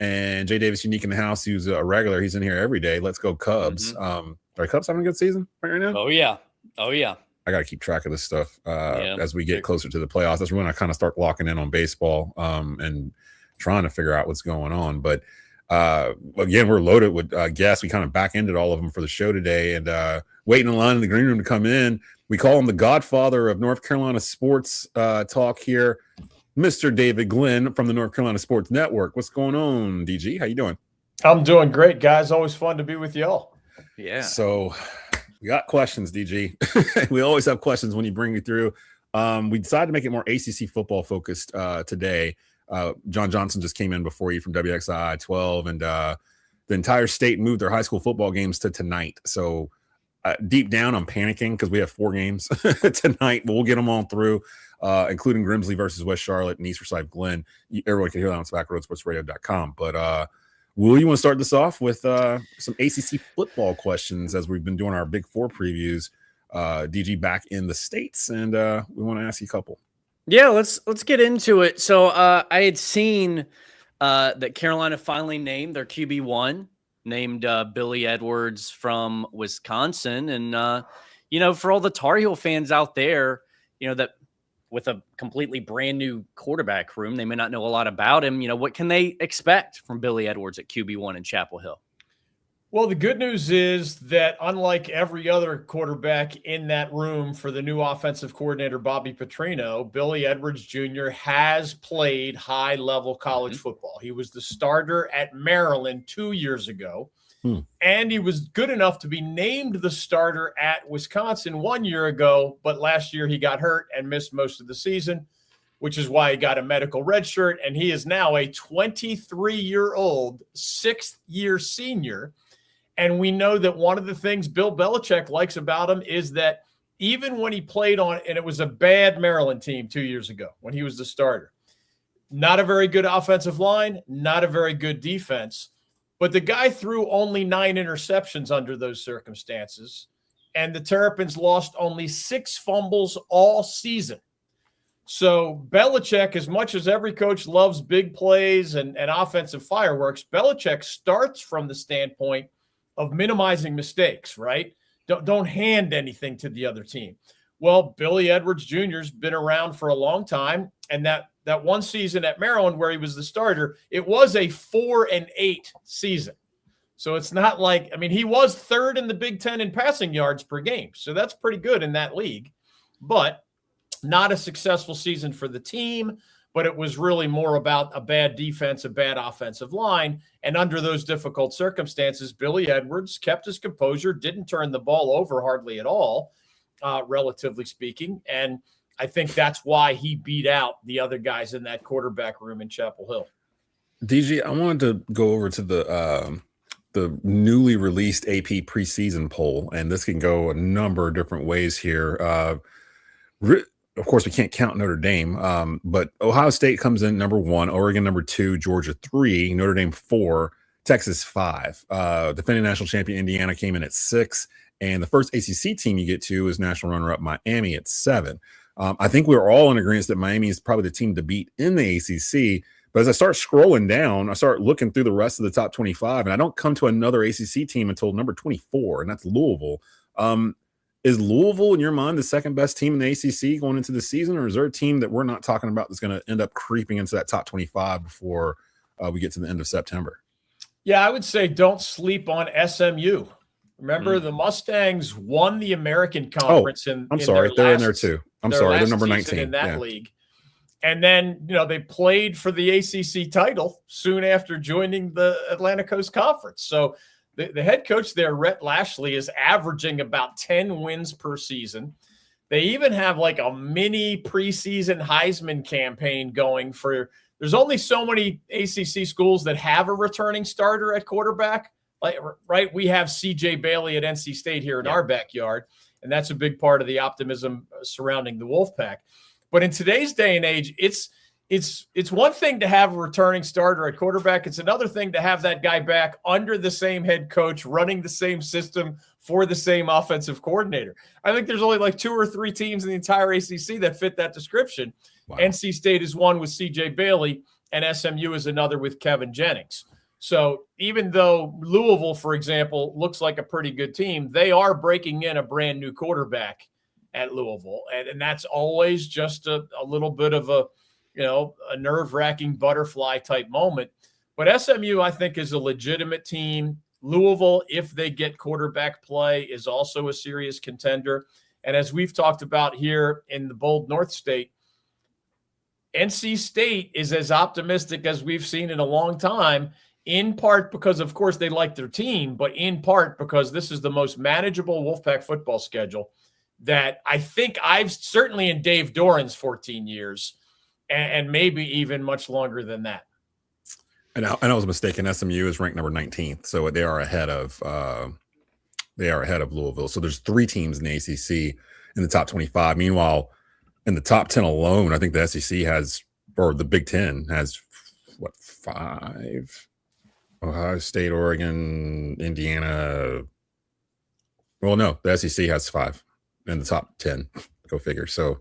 Speaker 2: And Jay Davis, unique in the house, who's a regular. He's in here every day. Let's go Cubs. Are Cubs having a good season right now?
Speaker 1: Oh yeah.
Speaker 2: I got to keep track of this stuff as we get closer to the playoffs. That's when I kind of start locking in on baseball and trying to figure out what's going on. But again, we're loaded with guests. We kind of back-ended all of them for the show today, and waiting in line in the green room to come in. We call him the godfather of North Carolina sports talk here, Mr. David Glenn from the North Carolina Sports Network. What's going on, DG? How you doing?
Speaker 8: I'm doing great, guys. Always fun to be with y'all.
Speaker 1: Yeah.
Speaker 2: So we got questions, DG. We always have questions when you bring me through. We decided to make it more ACC football focused today. John Johnson just came in before you from WXII 12, and the entire state moved their high school football games to tonight. So deep down, I'm panicking because we have 4 games tonight, but we'll get them all through. Including Grimsley versus West Charlotte and East Forsyth Glen. Everyone can hear that on SmackRoadSportsRadio.com. But Will, you want to start this off with some ACC football questions as we've been doing our Big 4 previews? DG back in the States, and we want to ask you a couple.
Speaker 1: Yeah, let's get into it. So I had seen that Carolina finally named their QB1, named Billy Edwards from Wisconsin. And, for all the Tar Heel fans out there, that with a completely brand new quarterback room, they may not know a lot about him. What can they expect from Billy Edwards at QB1 in Chapel Hill?
Speaker 8: Well, the good news is that unlike every other quarterback in that room for the new offensive coordinator, Bobby Petrino, Billy Edwards Jr. has played high-level college football. He was the starter at Maryland 2 years ago. And he was good enough to be named the starter at Wisconsin 1 year ago, but last year he got hurt and missed most of the season, which is why he got a medical red shirt, and he is now a 23-year-old, 6th-year senior. And we know that one of the things Bill Belichick likes about him is that even when he played on, and it was a bad Maryland team 2 years ago when he was the starter, not a very good offensive line, not a very good defense, But the guy threw only 9 interceptions under those circumstances, and the Terrapins lost only 6 fumbles all season. So Belichick, as much as every coach loves big plays and offensive fireworks, Belichick starts from the standpoint of minimizing mistakes, right? Don't hand anything to the other team. Well, Billy Edwards Jr. has been around for a long time, and that one season at Maryland where he was the starter, it was a 4-8 season. So it's not like, I mean, he was 3rd in the Big Ten in passing yards per game. So that's pretty good in that league, but not a successful season for the team. But it was really more about a bad defense, a bad offensive line. And under those difficult circumstances, Billy Edwards kept his composure, didn't turn the ball over hardly at all, relatively speaking. And I think that's why he beat out the other guys in that quarterback room in Chapel Hill.
Speaker 2: DG, I wanted to go over to the newly released AP preseason poll, and this can go a number of different ways here. Of course, we can't count Notre Dame, but Ohio State comes in number 1, Oregon number 2, Georgia 3, Notre Dame 4, Texas 5. Defending national champion Indiana came in at 6, and the first ACC team you get to is national runner-up Miami at 7. I think we're all in agreement that Miami is probably the team to beat in the ACC. But as I start scrolling down, I start looking through the rest of the top 25, and I don't come to another ACC team until number 24, and that's Louisville. Is Louisville, in your mind, the second best team in the ACC going into the season, or is there a team that we're not talking about that's going to end up creeping into that top 25 before we get to the end of September?
Speaker 8: Yeah, I would say don't sleep on SMU. Remember, the Mustangs won the American Conference.
Speaker 2: They're in there too. They're number 19
Speaker 8: in that league. And then, they played for the ACC title soon after joining the Atlantic Coast Conference. So the head coach there, Rhett Lashley, is averaging about 10 wins per season. They even have like a mini preseason Heisman campaign going for – there's only so many ACC schools that have a returning starter at quarterback. Right? We have CJ Bailey at NC State here in our backyard, and that's a big part of the optimism surrounding the Wolfpack. But in today's day and age, it's one thing to have a returning starter at quarterback. It's another thing to have that guy back under the same head coach, running the same system for the same offensive coordinator. I think there's only like 2 or 3 teams in the entire ACC that fit that description. Wow. NC State is one with CJ Bailey, and SMU is another with Kevin Jennings. So even though Louisville, for example, looks like a pretty good team, they are breaking in a brand new quarterback at Louisville. And that's always just a little bit of a nerve-wracking butterfly type moment. But SMU, I think, is a legitimate team. Louisville, if they get quarterback play, is also a serious contender. And as we've talked about here in the Bold North State, NC State is as optimistic as we've seen in a long time, in part because, of course, they like their team, but in part because this is the most manageable Wolfpack football schedule that I think I've certainly in Dave Doran's 14 years and maybe even much longer than that.
Speaker 2: And I was mistaken. SMU is ranked number 19th, so they are ahead of Louisville. So there's 3 teams in the ACC in the top 25. Meanwhile, in the top 10 alone, I think the SEC has, or the Big Ten has, 5? Ohio State, Oregon, Indiana. Well, no, the SEC has 5 in the top 10. Go figure. So,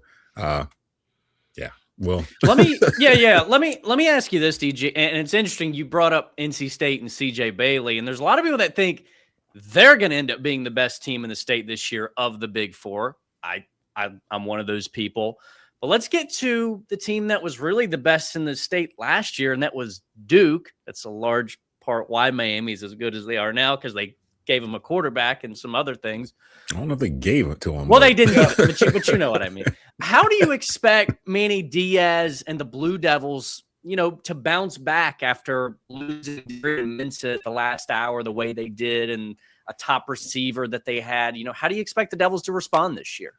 Speaker 2: well,
Speaker 1: let me ask you this, DJ. And it's interesting you brought up NC State and CJ Bailey, and there's a lot of people that think they're going to end up being the best team in the state this year of the Big Four. I'm one of those people. But let's get to the team that was really the best in the state last year, and that was Duke. That's a large part why Miami's as good as they are now, because they gave him a quarterback and some other things.
Speaker 2: I don't know if they gave it to him.
Speaker 1: Well, they didn't give it, but you know what I mean. How do you expect Manny Diaz and the Blue Devils, to bounce back after losing Minsa at the last hour the way they did and a top receiver that they had? How do you expect the Devils to respond this year?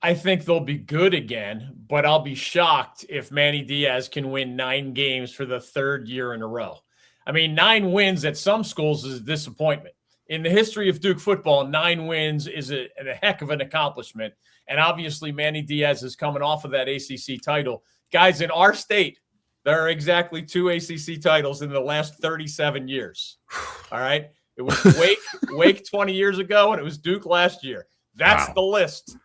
Speaker 8: I think they'll be good again, but I'll be shocked if Manny Diaz can win 9 games for the 3rd year in a row. I mean, 9 wins at some schools is a disappointment. In the history of Duke football, 9 wins is a heck of an accomplishment. And obviously, Manny Diaz is coming off of that ACC title. Guys, in our state, There are exactly 2 ACC titles in the last 37 years. All right. It was Wake 20 years ago, and it was Duke last year. That's the list.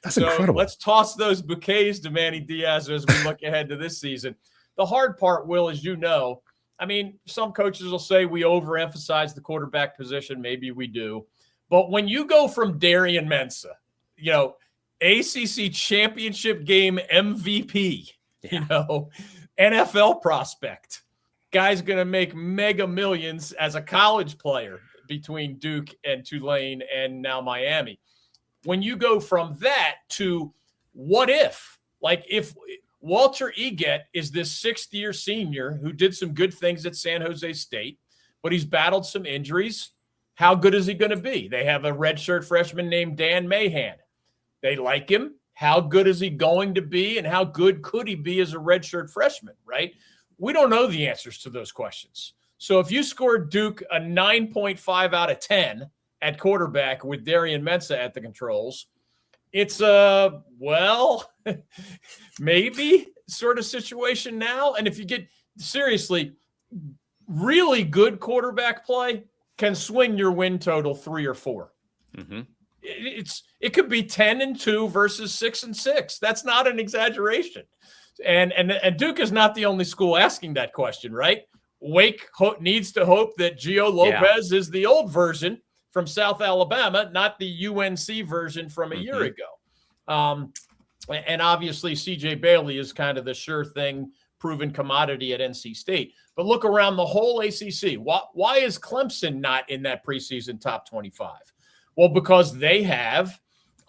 Speaker 2: That's incredible.
Speaker 8: Let's toss those bouquets to Manny Diaz as we look ahead to this season. The hard part, Will, as you know, I mean, some coaches will say we overemphasize the quarterback position. Maybe we do. But when you go from Darian Mensah, ACC championship game MVP, NFL prospect, guy's going to make mega millions as a college player between Duke and Tulane and now Miami. When you go from that to what if, like if Walter Eget is this 6th-year senior who did some good things at San Jose State, but he's battled some injuries. How good is he going to be? They have a redshirt freshman named Dan Mahan. They like him. How good is he going to be, and how good could he be as a redshirt freshman, right? We don't know the answers to those questions. So if you scored Duke a 9.5 out of 10 at quarterback with Darian Mensah at the controls, it's maybe sort of situation now. And if you get seriously really good quarterback play can swing your win total 3 or 4.
Speaker 1: Mm-hmm.
Speaker 8: It could be 10-2 versus 6-6. That's not an exaggeration. And Duke is not the only school asking that question, right? Wake needs to hope that Gio Lopez is the old version from South Alabama, not the UNC version from a year ago. And obviously CJ Bailey is kind of the sure thing, proven commodity at NC State. But look around the whole ACC. Why is Clemson not in that preseason top 25? Well, because they have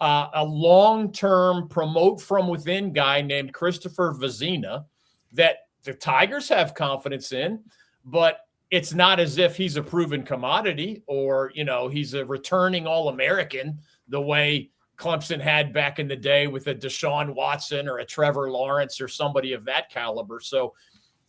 Speaker 8: a long-term promote from within guy named Christopher Vazina that the Tigers have confidence in, but it's not as if he's a proven commodity or, he's a returning All-American the way Clemson had back in the day with a Deshaun Watson or a Trevor Lawrence or somebody of that caliber. So,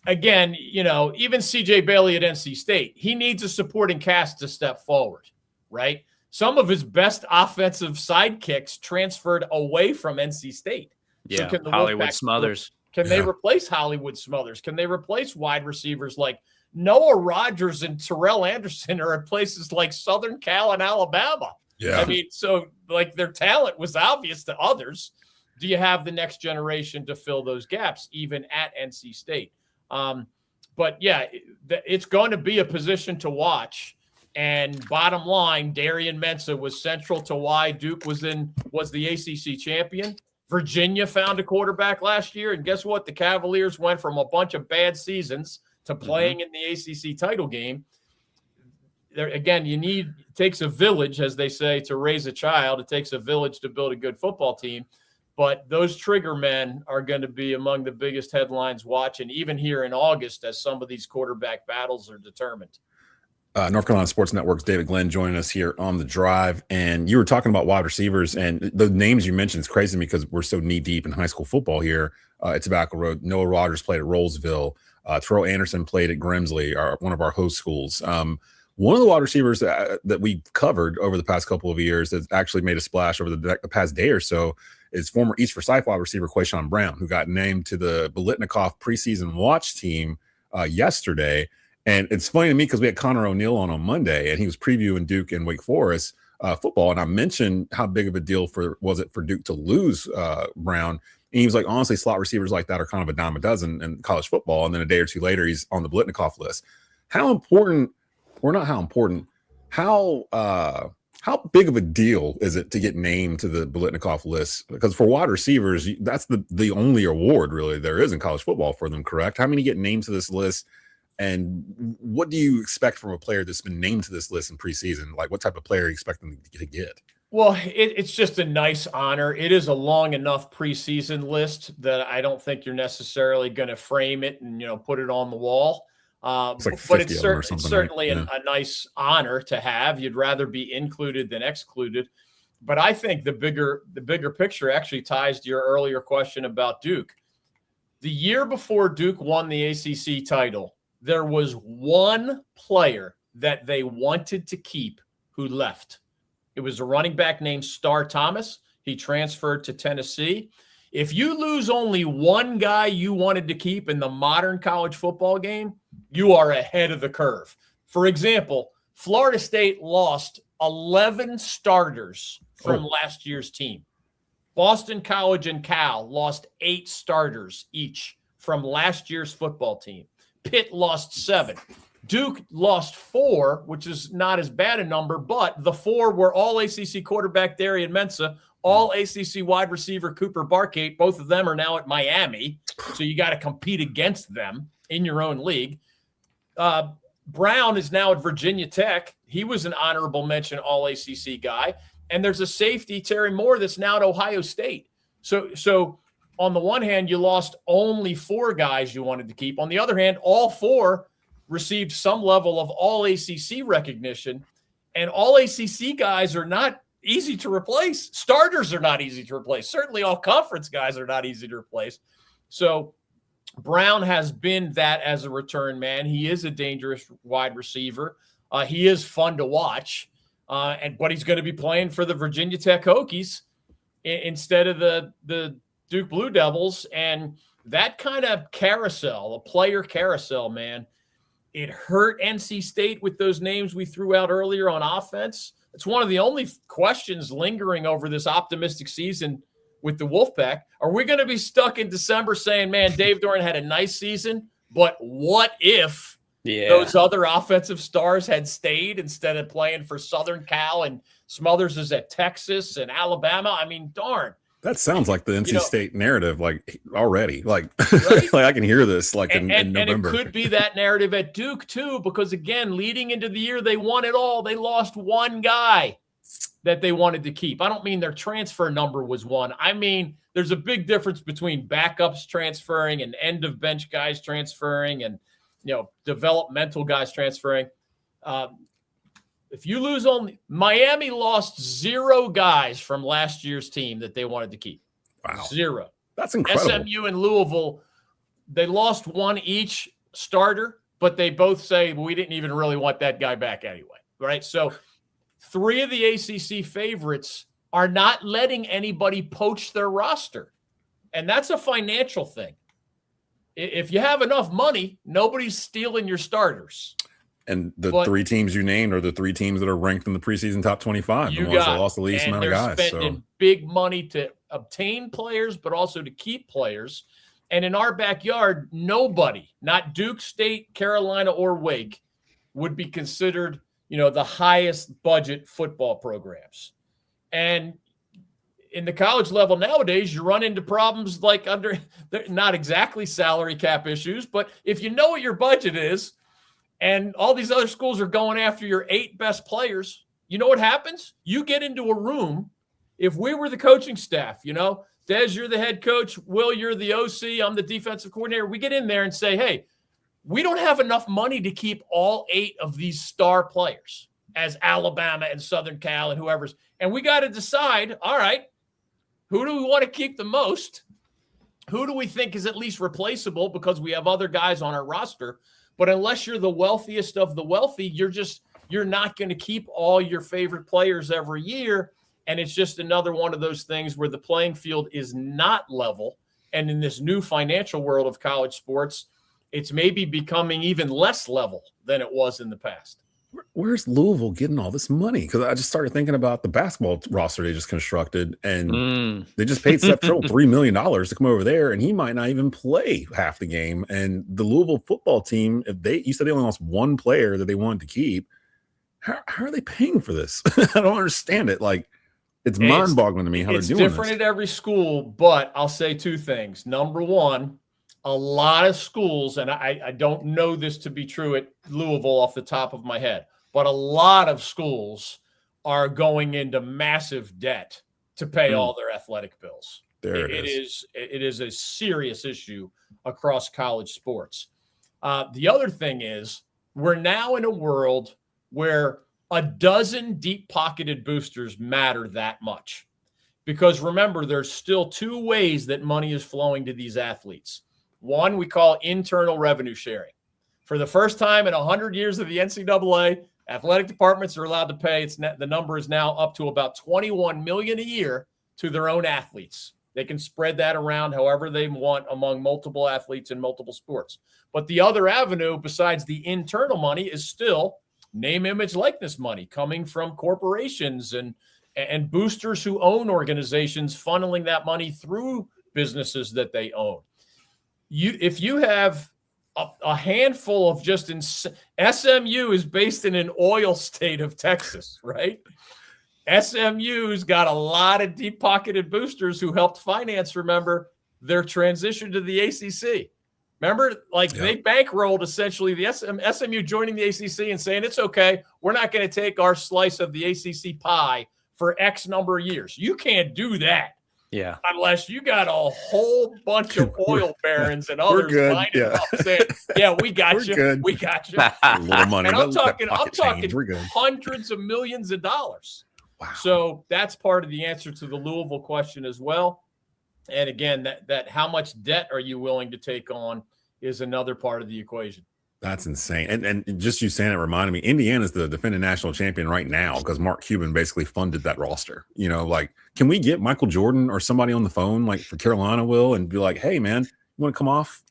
Speaker 8: again, even CJ Bailey at NC State, he needs a supporting cast to step forward, right? Some of his best offensive sidekicks transferred away from NC State.
Speaker 1: Yeah, so Hollywood Smothers.
Speaker 8: Can they replace Hollywood Smothers? Can they replace wide receivers like Noah Rogers and Terrell Anderson are at places like Southern Cal and Alabama?
Speaker 2: Yeah.
Speaker 8: I mean, so like their talent was obvious to others. Do you have the next generation to fill those gaps, even at NC State? But yeah, it's going to be a position to watch. And bottom line, Darian Mensah was central to why Duke was the ACC champion. Virginia found a quarterback last year, and guess what? The Cavaliers went from a bunch of bad seasons to playing in the ACC title game. There again, it takes a village, as they say, to raise a child. It takes a village to build a good football team. But those trigger men are going to be among the biggest headlines watching, even here in August, as some of these quarterback battles are determined.
Speaker 2: North Carolina Sports Network's David Glenn joining us here on the drive. And you were talking about wide receivers, and the names you mentioned is crazy because we're so knee deep in high school football here at Tobacco Road. Noah Rogers played at Rollsville. Terrell Anderson played at Grimsley, one of our host schools. One of the wide receivers that we covered over the past couple of years that's actually made a splash over the past day or so is former East Forsyth wide receiver Quayshawn Brown, who got named to the Biletnikoff preseason watch team yesterday. And it's funny to me because we had Connor O'Neill on Monday, and he was previewing Duke and Wake Forest football. And I mentioned how big of a deal was it for Duke to lose Brown. And he was like, honestly, slot receivers like that are kind of a dime a dozen in college football. And then a day or two later, he's on the Biletnikoff list. How big of a deal is it to get named to the Biletnikoff list? Because for wide receivers, that's the only award really there is in college football for them, correct? How many get named to this list? And what do you expect from a player that's been named to this list in preseason? Like, what type of player are you expecting to get?
Speaker 8: Well, it's just a nice honor. It is a long enough preseason list that I don't think you're necessarily going to frame it and, put it on the wall.
Speaker 2: It's like
Speaker 8: but it's
Speaker 2: certainly
Speaker 8: a nice honor to have. You'd rather be included than excluded. But I think the bigger picture actually ties to your earlier question about Duke. The year before Duke won the ACC title, there was one player that they wanted to keep who left. It was a running back named Star Thomas. He transferred to Tennessee. If you lose only one guy you wanted to keep in the modern college football game, you are ahead of the curve. For example, Florida State lost 11 starters from last year's team. Boston College and Cal lost 8 starters each from last year's football team. Pitt lost 7. Duke lost 4, which is not as bad a number, but the 4 were all ACC quarterback Darian Mensah, all ACC wide receiver Cooper Barkate. Both of them are now at Miami, so you got to compete against them in your own league. Brown is now at Virginia Tech. He was an honorable mention all ACC guy. And there's a safety, Terry Moore, that's now at Ohio State. So on the one hand, you lost only 4 guys you wanted to keep. On the other hand, all 4 received some level of all ACC recognition. And all ACC guys are not easy to replace. Starters are not easy to replace. Certainly all conference guys are not easy to replace. So Brown has been that as a return man. He is a dangerous wide receiver. He is fun to watch. But he's going to be playing for the Virginia Tech Hokies instead of the Duke Blue Devils. And that kind of carousel, a player carousel, man, it hurt NC State with those names we threw out earlier on offense. It's one of the only questions lingering over this optimistic season with the Wolfpack. Are we going to be stuck in December saying, man, Dave Doran had a nice season, but what if those other offensive stars had stayed instead of playing for Southern Cal and Smothers is at Texas and Alabama? I mean, darn.
Speaker 2: That sounds like the NC State narrative, like already. Like, right? Like I can hear this like in November.
Speaker 8: And it could be that narrative at Duke too, because again, leading into the year, they won it all. They lost one guy that they wanted to keep. I don't mean their transfer number was 1. I mean, there's a big difference between backups transferring and end of bench guys transferring and developmental guys transferring. If you lose only Miami lost 0 guys from last year's team that they wanted to keep.
Speaker 2: Wow.
Speaker 8: 0.
Speaker 2: That's incredible.
Speaker 8: SMU and Louisville, they lost 1 each starter, but they both say we didn't even really want that guy back anyway. Right. So 3 of the ACC favorites are not letting anybody poach their roster. And that's a financial thing. If you have enough money, nobody's stealing your starters.
Speaker 2: And the 3 teams you named are the 3 teams that are ranked in the preseason top 25. The ones that lost the least amount of guys.
Speaker 8: They're spending big money to obtain players, but also to keep players. And in our backyard, nobody, not Duke, State, Carolina, or Wake, would be considered, the highest budget football programs. And in the college level nowadays, you run into problems like not exactly salary cap issues, but if you know what your budget is and all these other schools are going after your 8 best players, you know what happens? You get into a room. If we were the coaching staff, Dez, you're the head coach. Will, you're the OC. I'm the defensive coordinator. We get in there and say, hey, we don't have enough money to keep all 8 of these star players as Alabama and Southern Cal and whoever's. And we got to decide, all right, who do we want to keep the most? Who do we think is at least replaceable because we have other guys on our roster? But unless you're the wealthiest of the wealthy, you're not going to keep all your favorite players every year. And it's just another one of those things where the playing field is not level. And in this new financial world of college sports, it's maybe becoming even less level than it was in the past.
Speaker 2: Where's Louisville getting all this money? Because I just started thinking about the basketball roster they just constructed, and they just paid Seth Troll $3 million to come over there, and he might not even play half the game. And the Louisville football team, you said they only lost 1 player that they wanted to keep. How are they paying for this? I don't understand it. Like, it's mind-boggling to me how they're doing this.
Speaker 8: It's different at every school, but I'll say 2 things. Number one, a lot of schools, and I don't know this to be true at Louisville off the top of my head, but a lot of schools are going into massive debt to pay all their athletic bills. It is a serious issue across college sports. The other thing is we're now in a world where a dozen deep-pocketed boosters matter that much. Because remember, there's still 2 ways that money is flowing to these athletes. One we call internal revenue sharing. For the first time in 100 years of the NCAA, athletic departments are allowed to pay. The number is now up to about $21 million a year to their own athletes. They can spread that around however they want among multiple athletes in multiple sports. But the other avenue besides the internal money is still name, image, likeness money coming from corporations and boosters who own organizations funneling that money through businesses that they own. If you have a handful of just SMU is based in an oil state of Texas, right? SMU's got a lot of deep-pocketed boosters who helped finance, remember, their transition to the ACC. Remember, they bankrolled essentially the SMU joining the ACC and saying, it's okay, we're not going to take our slice of the ACC pie for X number of years. You can't do that.
Speaker 1: Yeah.
Speaker 8: Unless you got a whole bunch of oil barons and others lining up saying, yeah, we got you. We got you.
Speaker 2: A little money.
Speaker 8: And I'm talking hundreds of millions of dollars.
Speaker 2: Wow.
Speaker 8: So that's part of the answer to the Louisville question as well. And again, that how much debt are you willing to take on is another part of the equation.
Speaker 2: That's insane. And just you saying it reminded me, Indiana's the defending national champion right now because Mark Cuban basically funded that roster. Can we get Michael Jordan or somebody on the phone, like for Carolina, and be like, hey, man, you want to come off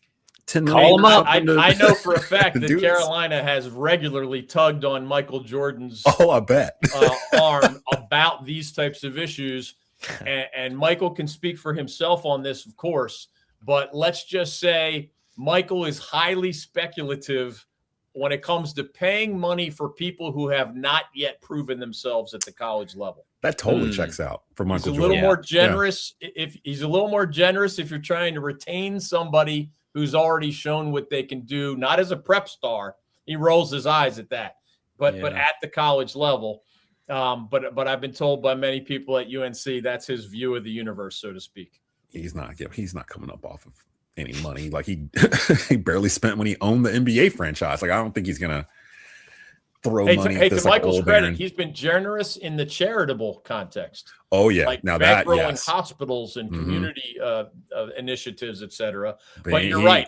Speaker 2: 10 million?
Speaker 8: Call him up. I know for a fact that Carolina has regularly tugged on Michael Jordan's
Speaker 2: I bet.
Speaker 8: arm about these types of issues. And Michael can speak for himself on this, of course, but let's just say Michael is highly speculative when it comes to paying money for people who have not yet proven themselves at the college level.
Speaker 2: That totally checks out for Michael Jordan.
Speaker 8: He's a little more generous. If he's a little more generous, if you're trying to retain somebody who's already shown what they can do, not as a prep star, he rolls his eyes at that, but at the college level. But I've been told by many people at UNC that's his view of the universe, so to speak.
Speaker 2: He's not coming up off of any money. Like he barely spent when he owned the NBA franchise. Like I don't think he's gonna throw money at this.
Speaker 8: To Michael's credit, he's been generous in the charitable context.
Speaker 2: Oh yeah,
Speaker 8: like
Speaker 2: now
Speaker 8: bankrolling hospitals and community initiatives, etc. But you're right,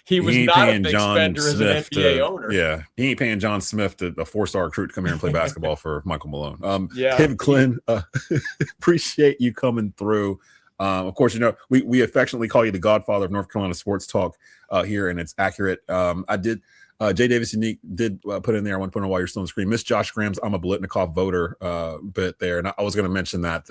Speaker 8: he was not a big spender as an NBA owner.
Speaker 2: Yeah, he ain't paying John Smith, a 4-star recruit, to come here and play basketball for Michael Malone. David Glenn, appreciate you coming through. Of course, we affectionately call you the godfather of North Carolina sports talk here, and it's accurate. I did. Jay Davis Unique did put in there. I want to put on while you're still on the screen. Miss Josh Graham's "I'm a Blitnikoff voter" bit there, and I was going to mention that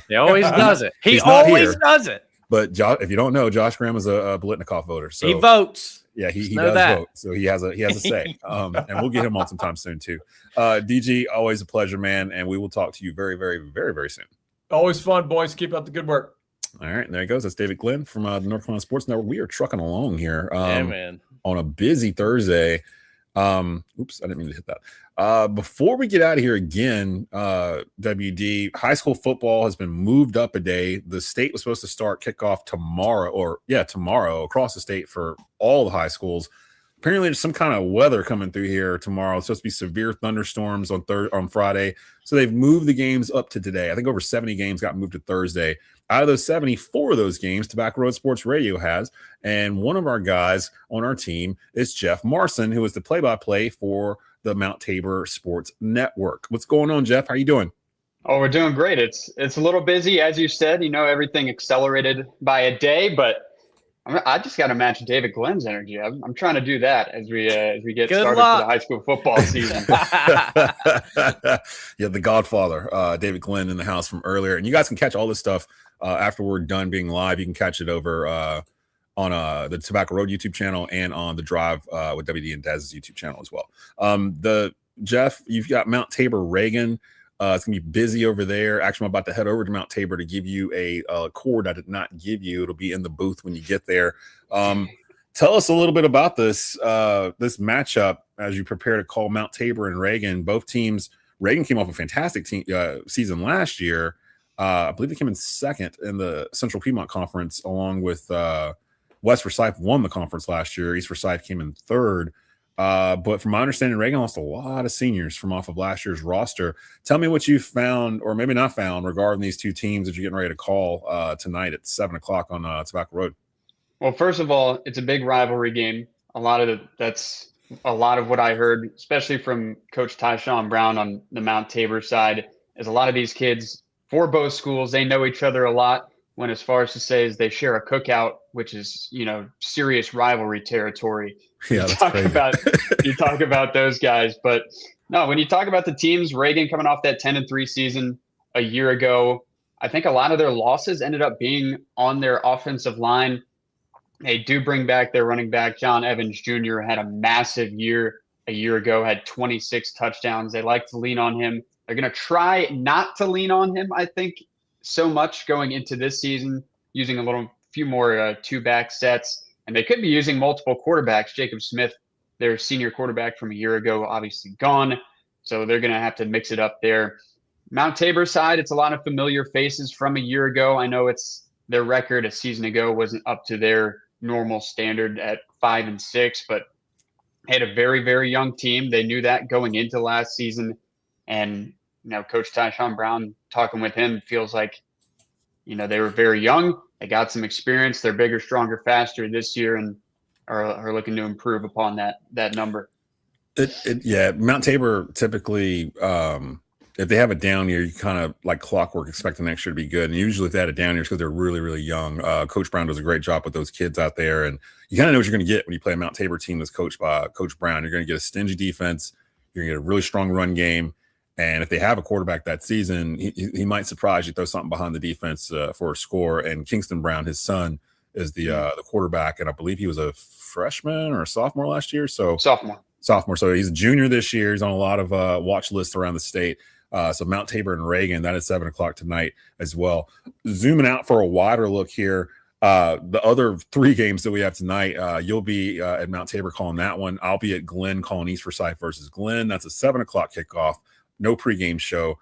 Speaker 1: he always does it. He always does it.
Speaker 2: But if you don't know, Josh Graham is a Blitnikoff voter. So
Speaker 1: he votes.
Speaker 2: Yeah, he does vote. So he has a say. And we'll get him on sometime soon too. DG, always a pleasure, man, and we will talk to you very, very, very, very soon.
Speaker 8: Always fun, boys. Keep up the good work.
Speaker 2: All right, there he goes. That's David Glenn from the North Carolina Sports Network. We are trucking along here
Speaker 1: man.
Speaker 2: On a busy Thursday. Oops, I didn't mean to hit that. Before we get out of here again, WD, high school football has been moved up a day. The state was supposed to start kickoff tomorrow across the state for all the high schools. Apparently there's some kind of weather coming through here tomorrow. It's supposed to be severe thunderstorms on Friday. So they've moved the games up to today. I think over 70 games got moved to Thursday. Out of those 74 of those games, Tobacco Road Sports Radio has. And one of our guys on our team is Jeff Marcin, who is the play-by-play for the Mount Tabor Sports Network. What's going on, Jeff? How you doing?
Speaker 9: Oh, we're doing great. It's a little busy, as you said. Everything accelerated by a day, but I just got to match David Glenn's energy. I'm trying to do that as we get started for the high school football season.
Speaker 2: Yeah, the Godfather, David Glenn in the house from earlier, and you guys can catch all this stuff after we're done being live. You can catch it over on the Tobacco Road YouTube channel and on the Drive with WD and Dez's YouTube channel as well. Jeff, you've got Mount Tabor Reagan. It's gonna be busy over there. Actually, I'm about to head over to Mount Tabor to give you a cord I did not give you. It'll be in the booth when you get there. Tell us a little bit about this matchup as you prepare to call Mount Tabor and Reagan. Both teams. Reagan came off a fantastic season last year. I believe they came in second in the Central Piedmont Conference, along with West Forsyth won the conference last year. East Forsyth came in third. But from my understanding, Reagan lost a lot of seniors from off of last year's roster. Tell me what you found, or maybe not found, regarding these two teams that you're getting ready to call tonight at 7:00 on Tobacco Road.
Speaker 9: Well, first of all, it's a big rivalry game. That's a lot of what I heard, especially from Coach Tyshawn Brown on the Mount Tabor side, is a lot of these kids for both schools, they know each other a lot. went as far as to say is they share a cookout, which is, serious rivalry territory.
Speaker 2: Yeah, that's crazy.
Speaker 9: You talk about those guys, but no, when you talk about the teams, Reagan coming off that 10-3 season a year ago, I think a lot of their losses ended up being on their offensive line. They do bring back their running back, John Evans Jr., had a massive year a year ago, had 26 touchdowns. They like to lean on him. They're going to try not to lean on him, I think, so much going into this season, using a few more two-back sets. And they could be using multiple quarterbacks. Jacob Smith, their senior quarterback from a year ago, obviously gone. So they're going to have to mix it up there. Mount Tabor side, it's a lot of familiar faces from a year ago. I know it's their record a season ago wasn't up to their normal standard at 5-6, but had a very, very young team. They knew that going into last season. And, Coach Tyshawn Brown, talking with him, feels like, they were very young. They got some experience. They're bigger, stronger, faster this year and are looking to improve upon that number.
Speaker 2: Yeah, Mount Tabor typically, if they have a down year, you kind of like clockwork expect the next year to be good. And usually if they had a down year, it's because they're really, really young. Coach Brown does a great job with those kids out there. And you kind of know what you're going to get when you play a Mount Tabor team that's coached by Coach Brown. You're going to get a stingy defense. You're going to get a really strong run game. And if they have a quarterback that season, he might surprise you, throw something behind the defense for a score. And Kingston Brown, his son, is the quarterback. And I believe he was a freshman or a sophomore last year. So Sophomore. So he's a junior this year. He's on a lot of watch lists around the state. So Mount Tabor and Reagan, that is 7:00 tonight as well. Zooming out for a wider look here, the other 3 games that we have tonight, you'll be at Mount Tabor calling that one. I'll be at Glenn calling East Forsyth versus Glenn. That's a 7:00 kickoff. No pregame show.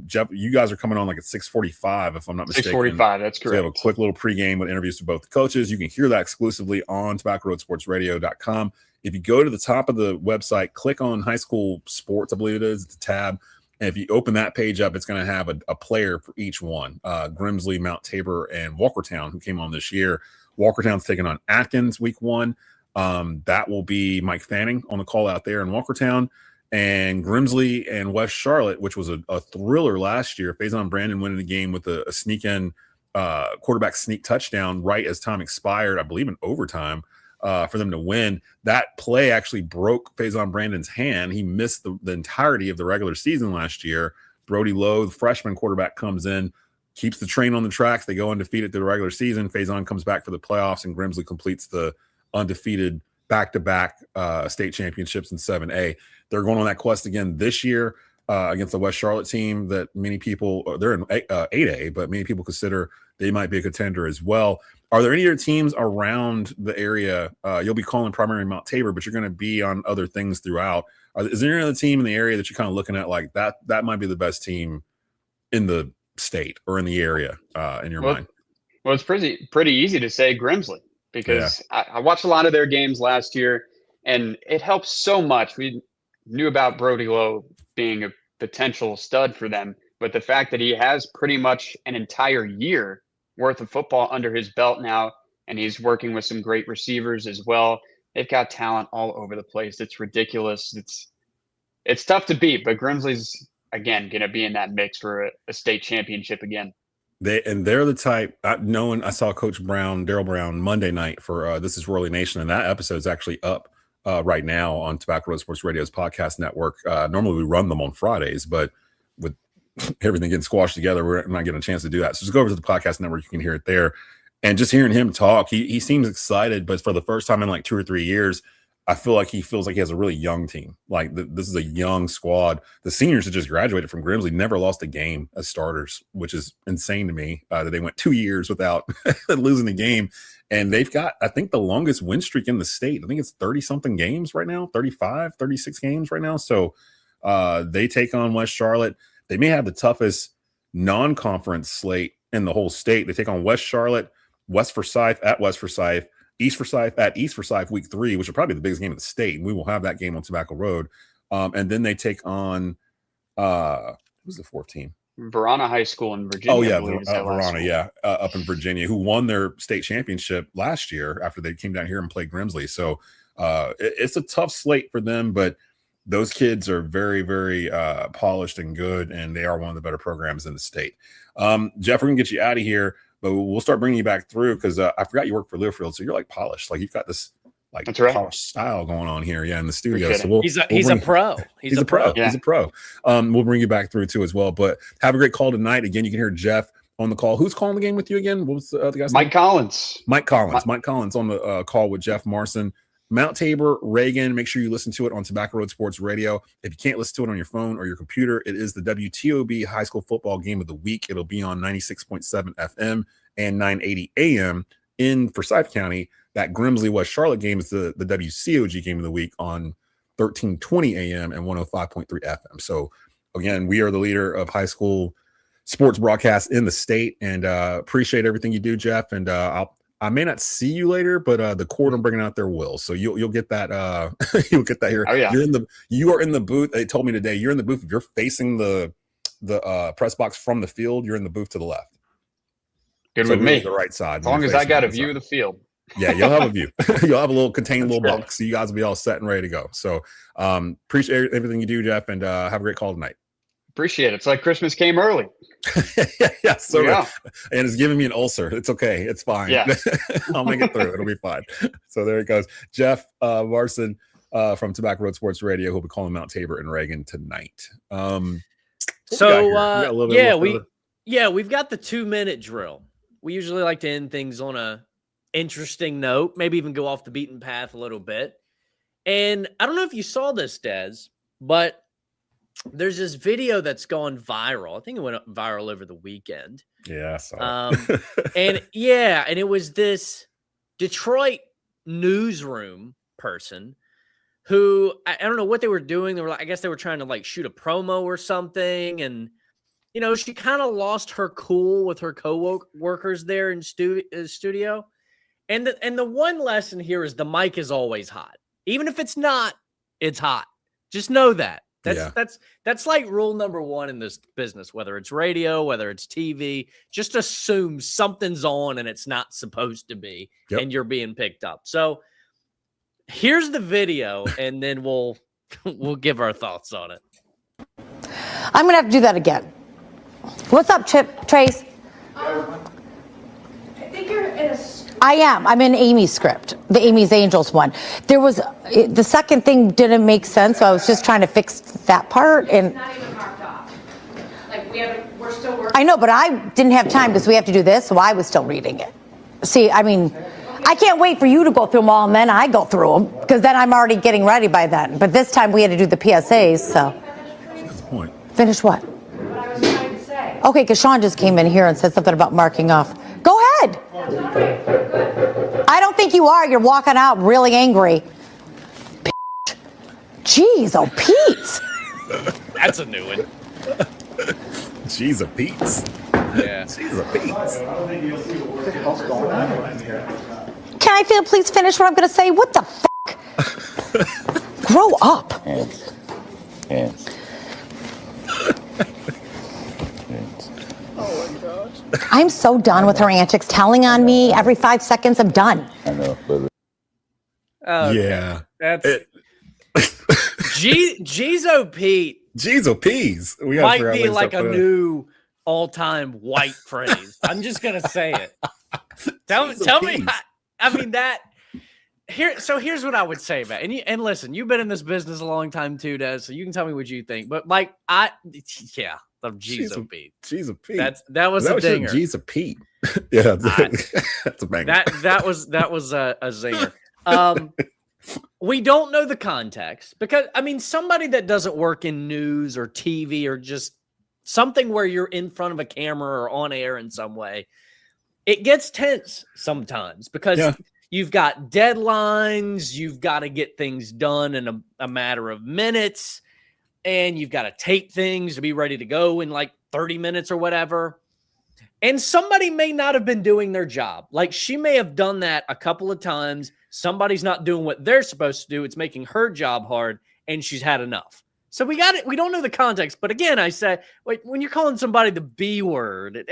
Speaker 2: Jeff, you guys are coming on like at 6:45, if I'm not mistaken.
Speaker 9: 6:45, that's correct.
Speaker 2: So we have a quick little pregame with interviews with both the coaches. You can hear that exclusively on tobaccaroadsportsradio.com. If you go to the top of the website, click on high school sports, I believe it is, it's a tab. And if you open that page up, it's going to have a player for each one. Grimsley, Mount Tabor, and Walkertown, who came on this year. Walkertown's taking on Atkins week 1. That will be Mike Fanning on the call out there in Walkertown. And Grimsley and West Charlotte, which was a thriller last year. Faison Brandon winning the game with a sneak-in quarterback sneak touchdown right as time expired, I believe in overtime, for them to win. That play actually broke Faison Brandon's hand. He missed the entirety of the regular season last year. Brody Lowe, the freshman quarterback, comes in, keeps the train on the tracks. They go undefeated through the regular season. Faison comes back for the playoffs, and Grimsley completes the undefeated back-to-back state championships in 7A. They're going on that quest again this year against the West Charlotte team that many people, they're in 8A, but many people consider they might be a contender as well. Are there any other teams around the area? You'll be calling primarily Mount Tabor, but you're going to be on other things throughout. Is there any other team in the area that you're kind of looking at like that might be the best team in the state or in the area in your mind?
Speaker 9: Well, it's pretty easy to say Grimsley because I watched a lot of their games last year, and it helps so much. We knew about Brody Lowe being a potential stud for them, but the fact that he has pretty much an entire year worth of football under his belt now, and he's working with some great receivers as well. They've got talent all over the place. It's ridiculous. It's tough to beat, but Grimsley's again going to be in that mix for a state championship again.
Speaker 2: They're the type. I saw Coach Brown, Daryl Brown, Monday night for This Is Royally Nation, and that episode is actually up right now on Tobacco Road Sports Radio's podcast network. Normally we run them on Fridays, but with everything getting squashed together, we're not getting a chance to do that. So just go over to the podcast network. You can hear it there. And just hearing him talk, he seems excited, but for the first time in like 2 or 3 years, I feel like he feels like he has a really young team. Like this is a young squad. The seniors that just graduated from Grimsley never lost a game as starters, which is insane to me that they went 2 years without losing a game. And they've got, I think, the longest win streak in the state. I think it's 30-something games right now, 35, 36 games right now. So they take on West Charlotte. They may have the toughest non-conference slate in the whole state. They take on West Charlotte, West Forsyth at West Forsyth, East Forsyth at East Forsyth week 3, which will probably be the biggest game of the state. And we will have that game on Tobacco Road. And then they take on, who's the 4th team?
Speaker 9: Verona High School in Virginia.
Speaker 2: Oh, yeah, Verona, up in Virginia, who won their state championship last year after they came down here and played Grimsley. So it's a tough slate for them, but those kids are very, very polished and good, and they are one of the better programs in the state. Jeff, we're going to get you out of here. but we'll start bringing you back through because I forgot you work for Learfield, so you're like polished. Like you've got this like polished style going on here, in the studio. So
Speaker 1: he's a pro. He's a pro.
Speaker 2: Yeah. He's a pro. We'll bring you back through too as well. But have a great call tonight. Again, you can hear Jeff on the call. Who's calling the game with you again? What was the other guy's name?
Speaker 9: Mike Collins.
Speaker 2: Mike Collins on the call with Jeff Marcin. Mount Tabor, Reagan. Make sure you listen to it on Tobacco Road Sports Radio. If you can't listen to it on your phone or your computer, it is the WTOB High School Football Game of the Week. It'll be on 96.7 FM and 980 AM in Forsyth County. That Grimsley West Charlotte game is the WCOG Game of the Week on 1320 AM and 105.3 FM. So again, we are the leader of high school sports broadcasts in the state, and appreciate everything you do, Jeff. And I may not see you later, but the court I'm bringing out there will. So you'll get that. You'll get that here.
Speaker 9: Oh, yeah.
Speaker 2: You are in the booth. They told me today you're in the booth. If you're facing the press box from the field, you're in the booth to the left.
Speaker 9: Good with me.
Speaker 2: The right side.
Speaker 9: As long as I got a view of the field.
Speaker 2: Yeah, you'll have a view. You'll have a little contained little box. So you guys will be all set and ready to go. So appreciate everything you do, Jeff, and have a great call tonight.
Speaker 9: Appreciate it. It's like Christmas came early.
Speaker 2: Yeah. And it's giving me an ulcer. It's okay. It's fine.
Speaker 9: Yeah.
Speaker 2: I'll make it through. It'll be fine. So there it goes. Jeff Marcin from Tobacco Road Sports Radio, who'll be calling Mount Tabor and Reagan tonight.
Speaker 1: We've got the 2-minute drill. We usually like to end things on a interesting note, maybe even go off the beaten path a little bit. And I don't know if you saw this, Dez, but there's this video that's gone viral. I think it went viral over the weekend.
Speaker 2: Yeah, I saw it.
Speaker 1: and it was this Detroit newsroom person who I don't know what they were doing. They were I guess they were trying to like shoot a promo or something, and she kind of lost her cool with her co-workers there in studio. And the one lesson here is the mic is always hot, even if it's not. It's hot. Just know that. That's like rule number one in this business, whether it's radio, whether it's TV. Just assume something's on and it's not supposed to be, and you're being picked up. So here's the video, and then we'll give our thoughts on it.
Speaker 10: I'm gonna have to do that again. What's up, Trace?
Speaker 11: I think you're in a.
Speaker 10: I am. I'm in Amy's script, the Amy's Angels one. There was the second thing didn't make sense, so I was just trying to fix that part. And
Speaker 11: it's not even marked off. Like we're still working.
Speaker 10: I know, but I didn't have time because we have to do this, so I was still reading it. See, I mean, I can't wait for you to go through them all, and then I go through them because then I'm already getting ready by then. But this time we had to do the PSAs, so.
Speaker 2: That's the point.
Speaker 10: Finish what?
Speaker 11: What I was trying to say.
Speaker 10: Okay, because Sean just came in here and said something about marking off. Go ahead. I don't think you are. You're walking out really angry. Jeez, oh, Pete.
Speaker 1: That's a new one.
Speaker 2: Jeez, a Pete.
Speaker 1: Yeah.
Speaker 2: Jeez, a Pete.
Speaker 4: What the hell's going on around here?
Speaker 10: Can I please finish what I'm going to say? What the fuck? Grow up.
Speaker 3: Hands.
Speaker 2: Oh my gosh.
Speaker 10: I'm so done with her antics, telling on me every 5 seconds. I'm done.
Speaker 3: I know, but
Speaker 2: Yeah.
Speaker 1: That's Jizo Pete.
Speaker 2: Jizo Peas.
Speaker 1: Might be like a new all-time white phrase. I'm just gonna say it. Tell me. I mean that. Here's what I would say, man. And listen, you've been in this business a long time too, Des. So you can tell me what you think. But like of Jizo Pete.
Speaker 2: Jizo Pete.
Speaker 1: That was a dinger.
Speaker 2: Jizo Pete. Yeah, that's a banger.
Speaker 1: That was a zinger. We don't know the context because somebody that doesn't work in news or TV or just something where you're in front of a camera or on air in some way, it gets tense sometimes because you've got deadlines, you've got to get things done in a matter of minutes, and you've got to tape things to be ready to go in like 30 minutes or whatever. And somebody may not have been doing their job. Like she may have done that a couple of times. Somebody's not doing what they're supposed to do. It's making her job hard, and she's had enough. So we got it. We don't know the context. But again, I said, when you're calling somebody the B word,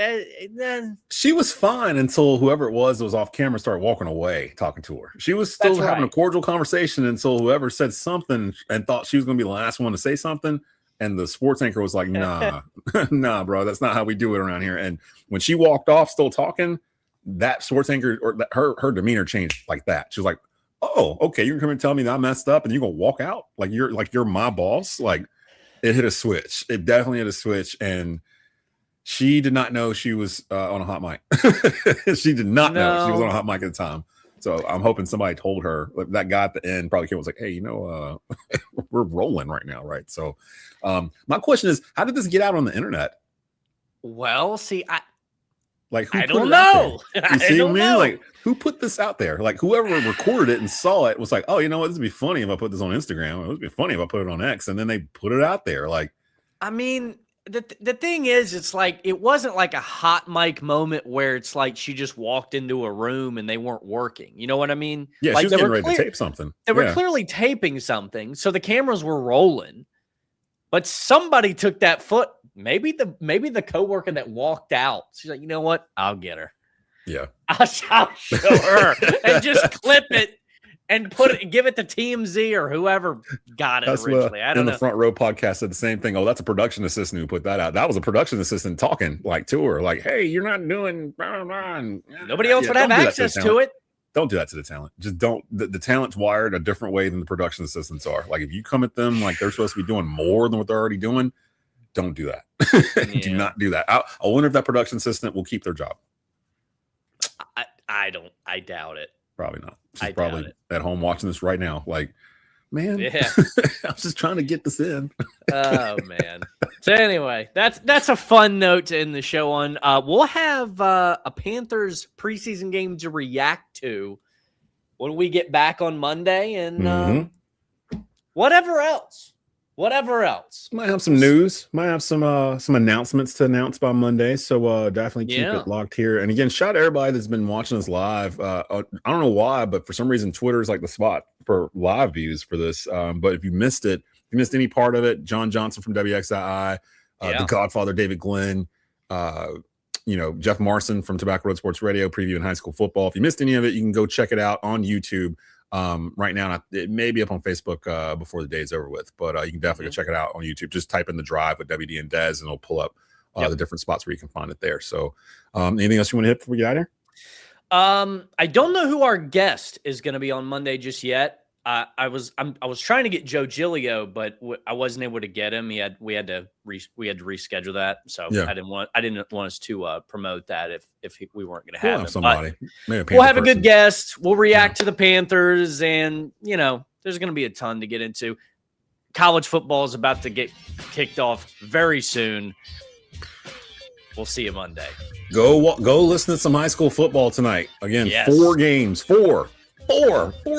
Speaker 2: she was fine until whoever it was that was off camera started walking away talking to her. She was still having a cordial conversation until whoever said something and thought she was going to be the last one to say something. And the sports anchor was like, nah, nah, bro, that's not how we do it around here. And when she walked off still talking, that sports anchor or her demeanor changed like that. She was like, oh, okay, you're coming to tell me that I messed up and you're gonna walk out like you're my boss. Like it hit a switch. It definitely hit a switch. And she did not know she was on a hot mic. She did not know she was on a hot mic at the time. So I'm hoping somebody told her. Like, that guy at the end probably was like, hey, we're rolling right now, right? So my question is, how did this get out on the internet?
Speaker 1: Well, see, I
Speaker 2: don't know. You see what I mean? Like, who put this out there? Like, whoever recorded it and saw it was like, oh, you know what? This would be funny if I put this on Instagram. It would be funny if I put it on X. And then they put it out there. Like,
Speaker 1: I mean, the thing is, it's like it wasn't like a hot mic moment where it's like she just walked into a room and they weren't working. You know what I mean?
Speaker 2: Yeah,
Speaker 1: like
Speaker 2: she was getting ready to tape something.
Speaker 1: They were clearly taping something, so the cameras were rolling. But somebody took that foot. Maybe the coworker that walked out. She's like, you know what? I'll get her.
Speaker 2: Yeah,
Speaker 1: I'll show her and just clip it. And give it to TMZ or whoever got it
Speaker 2: that's
Speaker 1: originally. I don't know.
Speaker 2: The Front Row podcast said the same thing. Oh, that's a production assistant who put that out. That was a production assistant talking like to her, like, "Hey, you're not doing." Blah, blah.
Speaker 1: Nobody else would have access to it.
Speaker 2: Don't do that to the talent. Just don't. The talent's wired a different way than the production assistants are. Like, if you come at them like they're supposed to be doing more than what they're already doing, don't do that. Do not do that. I wonder if that production assistant will keep their job.
Speaker 1: I doubt it.
Speaker 2: Probably not. She's probably at home watching this right now. Like, man,
Speaker 1: yeah,
Speaker 2: I'm just trying to get this in.
Speaker 1: Oh man. So anyway, that's a fun note to end the show on. We'll have a Panthers preseason game to react to when we get back on Monday, and whatever else.
Speaker 2: Might have some news. Might have some announcements to announce by Monday. So definitely keep it locked here. And again, shout out to everybody that's been watching us live. I don't know why, but for some reason, Twitter is like the spot for live views for this. But if you missed it, if you missed any part of it, John Johnson from WXII, the Godfather David Glenn, Jeff Marcin from Tobacco Road Sports Radio previewing high school football. If you missed any of it, you can go check it out on YouTube. Right now, it may be up on Facebook before the day is over with, but you can definitely go check it out on YouTube. Just type in The Drive with WD and Dez, and it'll pull up the different spots where you can find it there. So anything else you want to hit before we get out of here?
Speaker 1: I don't know who our guest is going to be on Monday just yet. I was trying to get Joe Giglio, but I wasn't able to get him. We had to reschedule that, so I didn't want us to promote that if we weren't going to have him.
Speaker 2: Somebody.
Speaker 1: We'll have a good guest. We'll react to the Panthers, and there's going to be a ton to get into. College football is about to get kicked off very soon. We'll see you Monday.
Speaker 2: Go listen to some high school football tonight. Again, 4 games. Four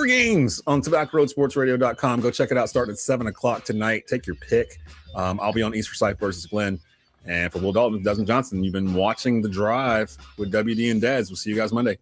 Speaker 2: games on TobaccoRoadSportsRadio.com. Go check it out. Starting at 7:00 tonight. Take your pick. I'll be on East Forsyth versus Glenn. And for Will Dalton, Desmond Johnson, you've been watching The Drive with WD and Dez. We'll see you guys Monday.